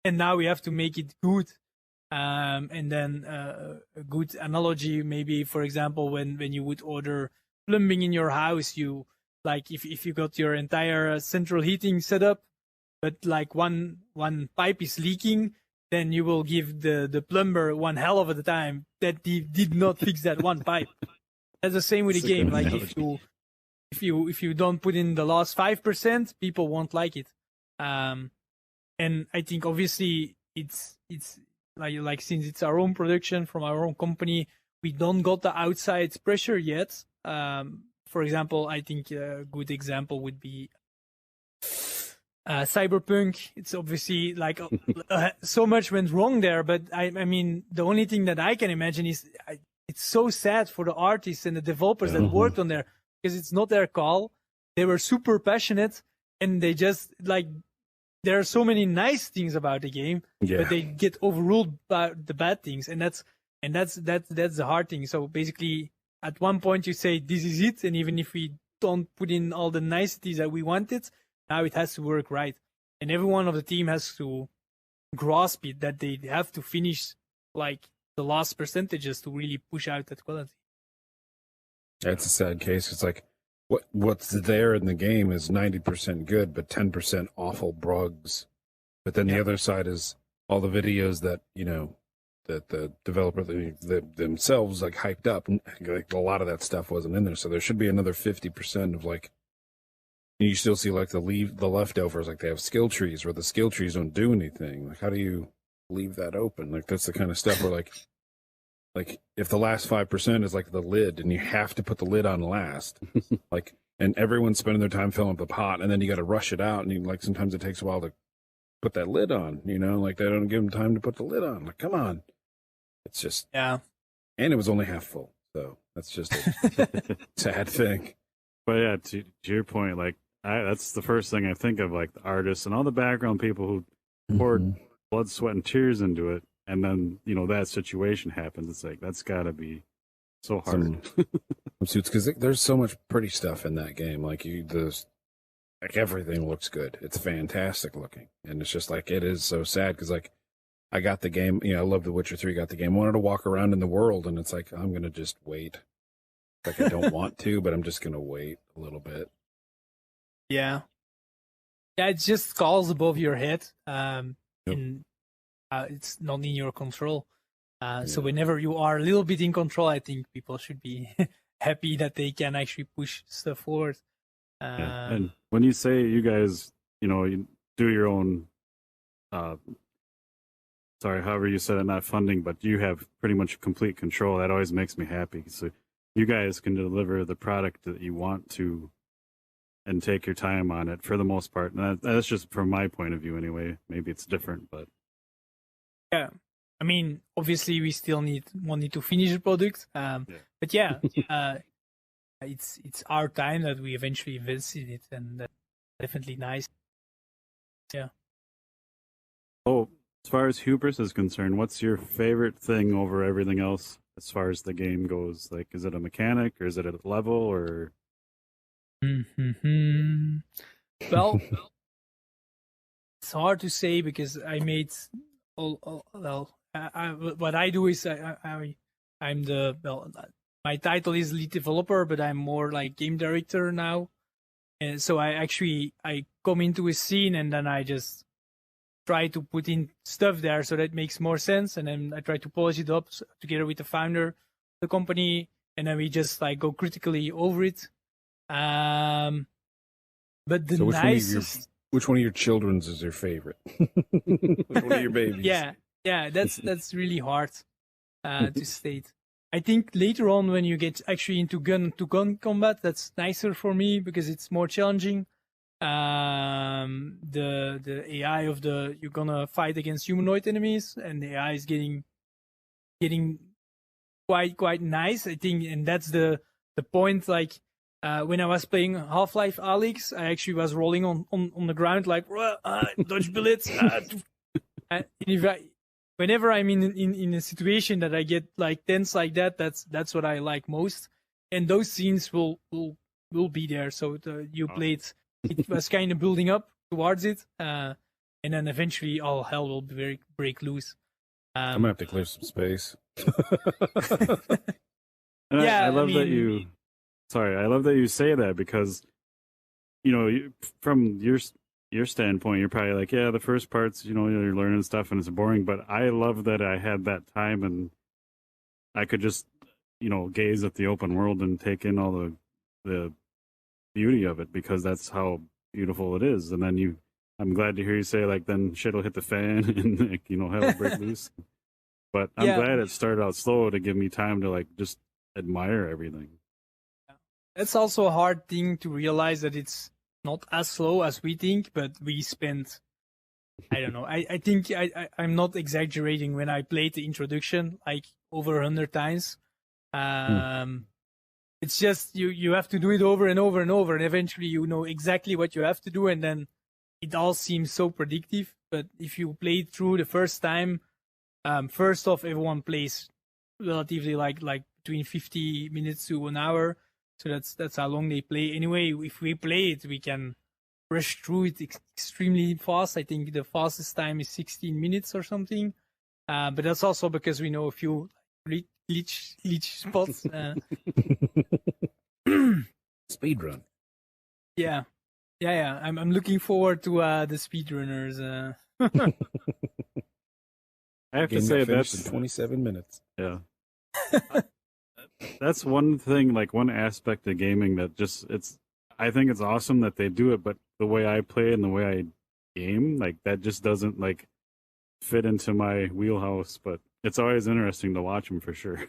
and now we have to make it good. And then a good analogy, maybe, for example, when you would order plumbing in your house, you like if you got your entire central heating set up, but like one pipe is leaking, then you will give the plumber one hell of a time that he did not fix that one pipe. That's the same with the game. Like if you don't put in the last 5%, people won't like it. And I think obviously it's like since it's our own production from our own company, we don't got the outside pressure yet. For example, I think a good example would be Cyberpunk. It's obviously like so much went wrong there, but I mean, the only thing that I can imagine is it's so sad for the artists and the developers that worked on there, because it's not their call. They were super passionate, and they just like, there are so many nice things about the game, but they get overruled by the bad things, and that's the hard thing. So basically, at one point you say this is it, and even if we don't put in all the niceties that we wanted, now it has to work right, and everyone of the team has to grasp it, that they have to finish like the last percentages to really push out that quality. That's a sad case. It's like what's there in the game is 90% good, but 10% awful brugs. But then the other side is all the videos that, you know, that the developer themselves like hyped up, and like a lot of that stuff wasn't in there. So there should be another 50% of like, you still see like the leftovers, like they have skill trees where the skill trees don't do anything. Like, how do you leave that open? Like, that's the kind of stuff where like if the last 5% is like the lid and you have to put the lid on last, like, and everyone's spending their time filling up the pot, and then you got to rush it out, and you, like, sometimes it takes a while to put that lid on, you know, like they don't give them time to put the lid on. Like, come on. It's just, and it was only half full. So that's just a sad thing. But yeah, to your point, like, that's the first thing I think of, like the artists and all the background people who poured blood, sweat, and tears into it. And then, you know, that situation happens. It's like, that's got to be so hard. Some suits, because there's so much pretty stuff in that game. Like, like everything looks good. It's fantastic looking. And it's just like, it is so sad because, like, I got the game, you know, I love The Witcher 3, got the game, wanted to walk around in the world, and it's like, I'm going to just wait. Like, I don't want to, but I'm just going to wait a little bit. Yeah, it just calls above your head. And it's not in your control. So whenever you are a little bit in control, I think people should be happy that they can actually push stuff forward. And when you say you guys, you know, you do your own, however you said it, not funding, but you have pretty much complete control. That always makes me happy. So you guys can deliver the product that you want to and take your time on it for the most part. And that's just from my point of view anyway. Maybe it's different, but. Yeah, I mean, obviously we still need to finish the product. But yeah, it's our time that we eventually invested in it, and that's definitely nice. Yeah. Oh, as far as Hubris is concerned, what's your favorite thing over everything else as far as the game goes? Like, is it a mechanic, or is it a level, or? Well, it's hard to say because I made. What I do is I'm my title is lead developer, but I'm more like game director now, and so I come into a scene and then I just try to put in stuff there so that makes more sense, and then I try to polish it up together with the founder of the company, and then we just like go critically over it. But which one of your children's is your favorite? Which one of your babies? Yeah, that's really hard to state. I think later on when you get actually into gun-to-gun combat, that's nicer for me because it's more challenging. The AI of you're gonna fight against humanoid enemies, and the AI is getting quite nice, I think, and that's the point. Like when I was playing Half-Life Alyx, I actually was rolling on the ground like dodge bullets. And whenever I'm in a situation that I get like tense like that, that's what I like most, and those scenes will be there. So you played, it was kind of building up towards it, and then eventually all hell will break loose. I'm gonna have to clear some space. And Yeah, I love I that mean- I love that you say that, because from your standpoint, you're probably like, yeah, the first parts, you're learning stuff and it's boring, but I love that I had that time and I could just gaze at the open world and take in all the beauty of it, because that's how beautiful it is. And then I'm glad to hear you say, like, then shit will hit the fan and like, hell will break loose. But I'm glad it started out slow to give me time to like just admire everything. It's also a hard thing to realize that it's not as slow as we think, but we spent, I don't know, I think I'm not exaggerating when I played the introduction like over 100 times. It's just you have to do it over and over and over, and eventually you know exactly what you have to do, and then it all seems so predictive. But if you play it through the first time, first off, everyone plays relatively like between 50 minutes to an hour. So that's how long they play. Anyway, if we play it, we can rush through it extremely fast. I think the fastest time is 16 minutes or something. But that's also because we know a few glitch spots. Speed run. Yeah. I'm looking forward to the speedrunners. I have to say that's in 27 minutes. Yeah. That's one thing, like one aspect of gaming that I think it's awesome that they do it, but the way I play and the way I game, like that just doesn't like fit into my wheelhouse, but it's always interesting to watch them for sure.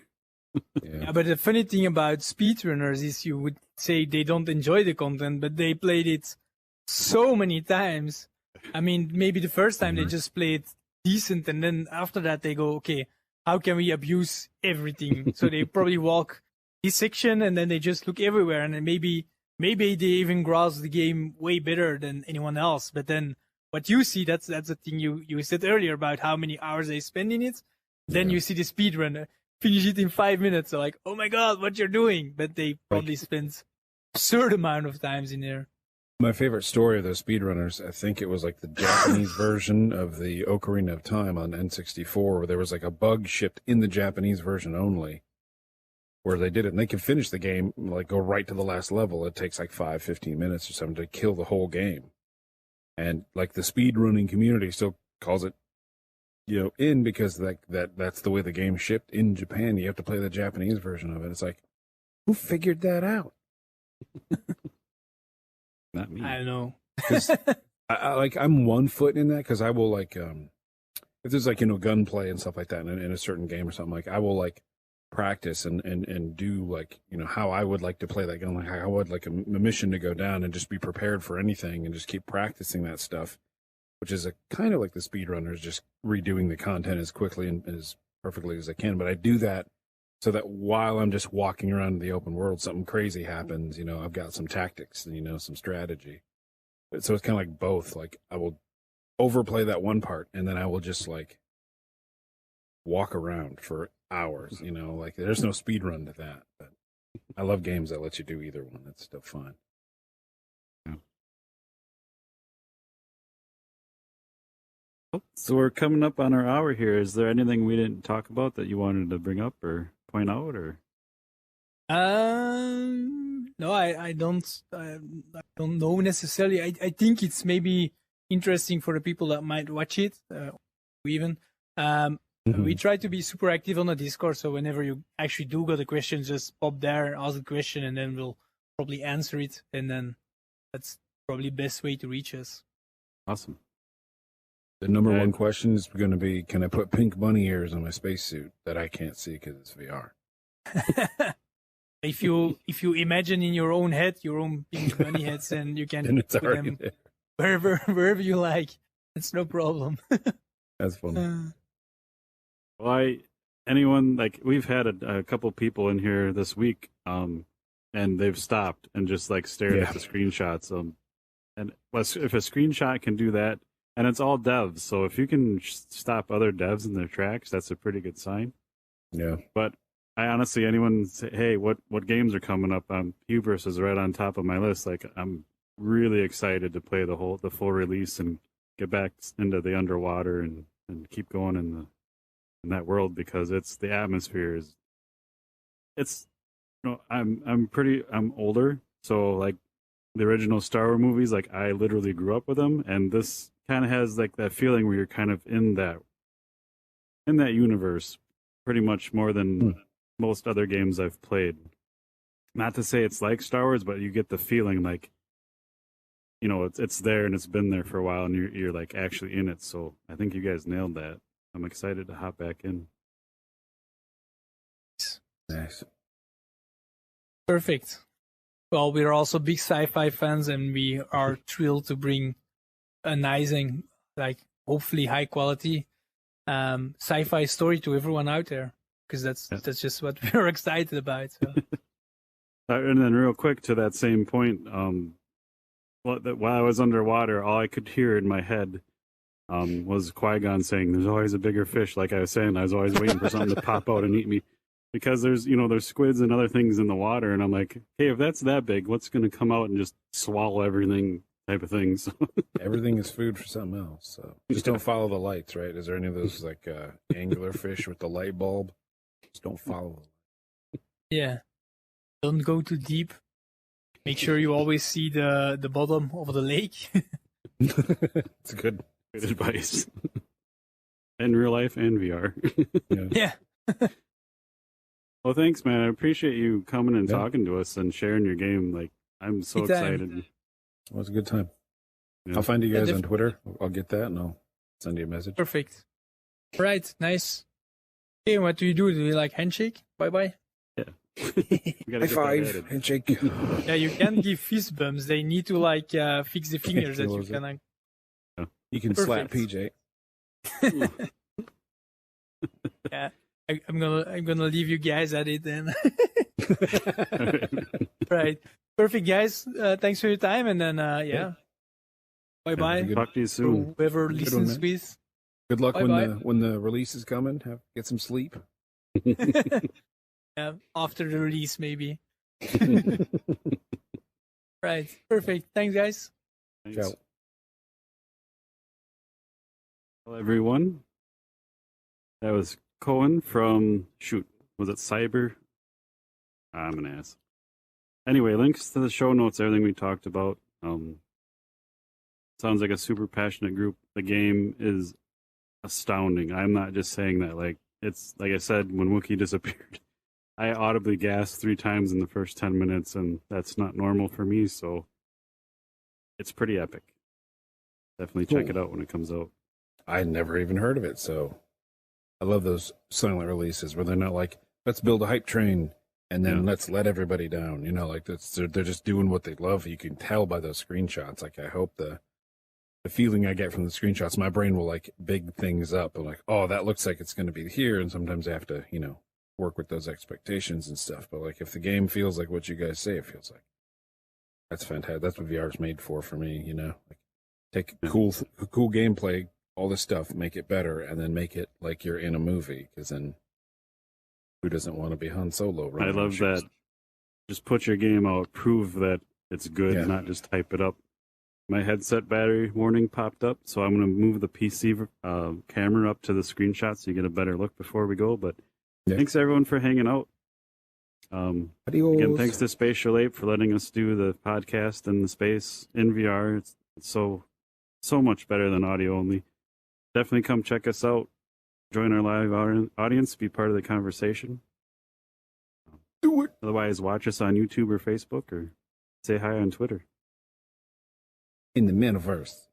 Yeah, but the funny thing about speedrunners is you would say they don't enjoy the content, but they played it so many times. I mean, maybe the first time they just played decent, and then after that they go, okay, how can we abuse everything? So they probably walk this section and then they just look everywhere, and then maybe they even grasp the game way better than anyone else. But then what you see, that's the thing you said earlier about how many hours they spend in it. Then you see the speedrunner finish it in 5 minutes. So like, oh my god, what you're doing? But they probably spend absurd amount of times in there. My favorite story of those speedrunners, I think it was like the Japanese version of the Ocarina of Time on N64, where there was like a bug shipped in the Japanese version only, where they did it and they could finish the game, like go right to the last level. It takes like 15 minutes or something to kill the whole game. And like the speedrunning community still calls it, in because that's the way the game shipped in Japan. You have to play the Japanese version of it. It's like, who figured that out? Not me. I don't know. I'm 1 foot in that, because I will like if there's like gunplay and stuff like that in a certain game or something, like I will like practice and do like how I would like to play that gun, like I would like a mission to go down, and just be prepared for anything and just keep practicing that stuff, which is a kind of like the speedrunners, just redoing the content as quickly and as perfectly as I can. But I do that so that while I'm just walking around in the open world, something crazy happens. I've got some tactics and, some strategy. So it's kind of like both. Like I will overplay that one part, and then I will just like walk around for hours, like there's no speed run to that. But I love games that let you do either one. That's still fun. So we're coming up on our hour here. Is there anything we didn't talk about that you wanted to bring up or point out, or? No, I don't know necessarily. I think it's maybe interesting for the people that might watch it, even. We try to be super active on the Discord, so whenever you actually do got a question, just pop there, ask the question, and then we'll probably answer it, and then that's probably the best way to reach us. Awesome. The number one question is going to be, can I put pink bunny ears on my spacesuit that I can't see because it's VR? If you imagine in your own head your own pink bunny heads, and you can And it's put already them there. wherever you like. It's no problem. That's funny. Anyone, like, we've had a couple people in here this week, and they've stopped and just like stared at the screenshots. And if a screenshot can do that, and it's all devs, so if you can stop other devs in their tracks, that's a pretty good sign. Yeah. But I honestly, anyone say, hey, what games are coming up? Hubris is right on top of my list. Like, I'm really excited to play the full release and get back into the underwater and keep going in that world, because the atmosphere is, it's, I'm older, so like the original Star Wars movies, like I literally grew up with them, and this kind of has like that feeling where you're kind of in that universe pretty much more than most other games I've played. Not to say it's like Star Wars, but you get the feeling like, it's there and it's been there for a while, and you're like actually in it. So I think you guys nailed that. I'm excited to hop back in. Nice. Perfect. Well, we're also big sci-fi fans, and we are thrilled to bring a nice and, like, hopefully high quality sci-fi story to everyone out there, because that's just what we're excited about. So. And then real quick to that same point, while I was underwater, all I could hear in my head was Qui-Gon saying, "There's always a bigger fish." Like I was saying, I was always waiting for something to pop out and eat me, because there's squids and other things in the water, and I'm like, hey, if that's that big, what's going to come out and just swallow everything, type of thing. So everything is food for something else. So just don't follow the lights, right? Is there any of those like angular fish with the light bulb? Just don't follow them. Yeah. Don't go too deep. Make sure you always see the bottom of the lake. It's good advice. In real life and VR. Yeah. Well, thanks, man. I appreciate you coming and talking to us and sharing your game. Like, I'm so excited. Well, it was a good time. Yeah. I'll find you guys on Twitter. I'll get that and I'll send you a message. Perfect. All right. Nice. Okay, what do? Do you like handshake? Bye-bye? Yeah. High five. Handshake. Yeah, you can give fist bumps. They need to, like, fix the fingers that you can, like... You can slap PJ. Yeah. I'm gonna leave you guys at it then. Right. Perfect, guys. Thanks for your time, and then bye bye. Talk to you soon. Whoever listens with. Good luck when the release is coming. Get some sleep. Yeah, after the release maybe. Right. Perfect. Thanks, guys. Thanks. Ciao. Hello, everyone. That was Koen from, was it Cyber? I'm an ass. Anyway, links to the show notes, everything we talked about. Sounds like a super passionate group. The game is astounding. I'm not just saying that. Like, it's like I said, when Wookiee disappeared, I audibly gasped 3 times in the first 10 minutes, and that's not normal for me, so it's pretty epic. Definitely check it out when it comes out. I never even heard of it, so I love those silent releases where they're not like, let's build a hype train and then let's let everybody down. Like they're just doing what they love. You can tell by those screenshots. Like, I hope the feeling I get from the screenshots, my brain will like big things up. I'm like, oh, that looks like it's going to be here. And sometimes I have to, work with those expectations and stuff. But like, if the game feels like what you guys say it feels like, that's fantastic. That's what VR is made for me. Like, take cool gameplay, all this stuff, make it better, and then make it like you're in a movie, because then who doesn't want to be Han Solo? I love that. Just put your game out, prove that it's good, not just hype it up. My headset battery warning popped up, so I'm going to move the PC camera up to the screenshot so you get a better look before we go. But thanks, everyone, for hanging out. Again, thanks to Spatial Ape for letting us do the podcast in the space in VR. It's so much better than audio only. Definitely come check us out. Join our live audience. Be part of the conversation. Do it. Otherwise, watch us on YouTube or Facebook, or say hi on Twitter. In the metaverse.